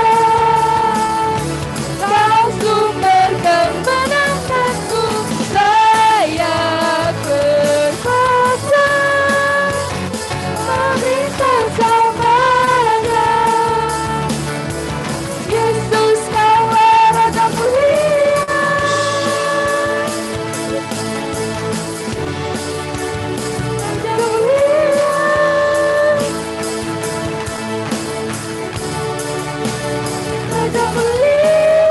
Kau sumber kemenanganku, layak berkuasa. Meminta sabana, Yesus Kaulah Raja mulia. Raja mulia, Raja mulia.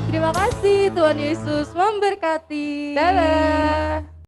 Terima kasih, Tuhan Yesus memberkati. Dadah.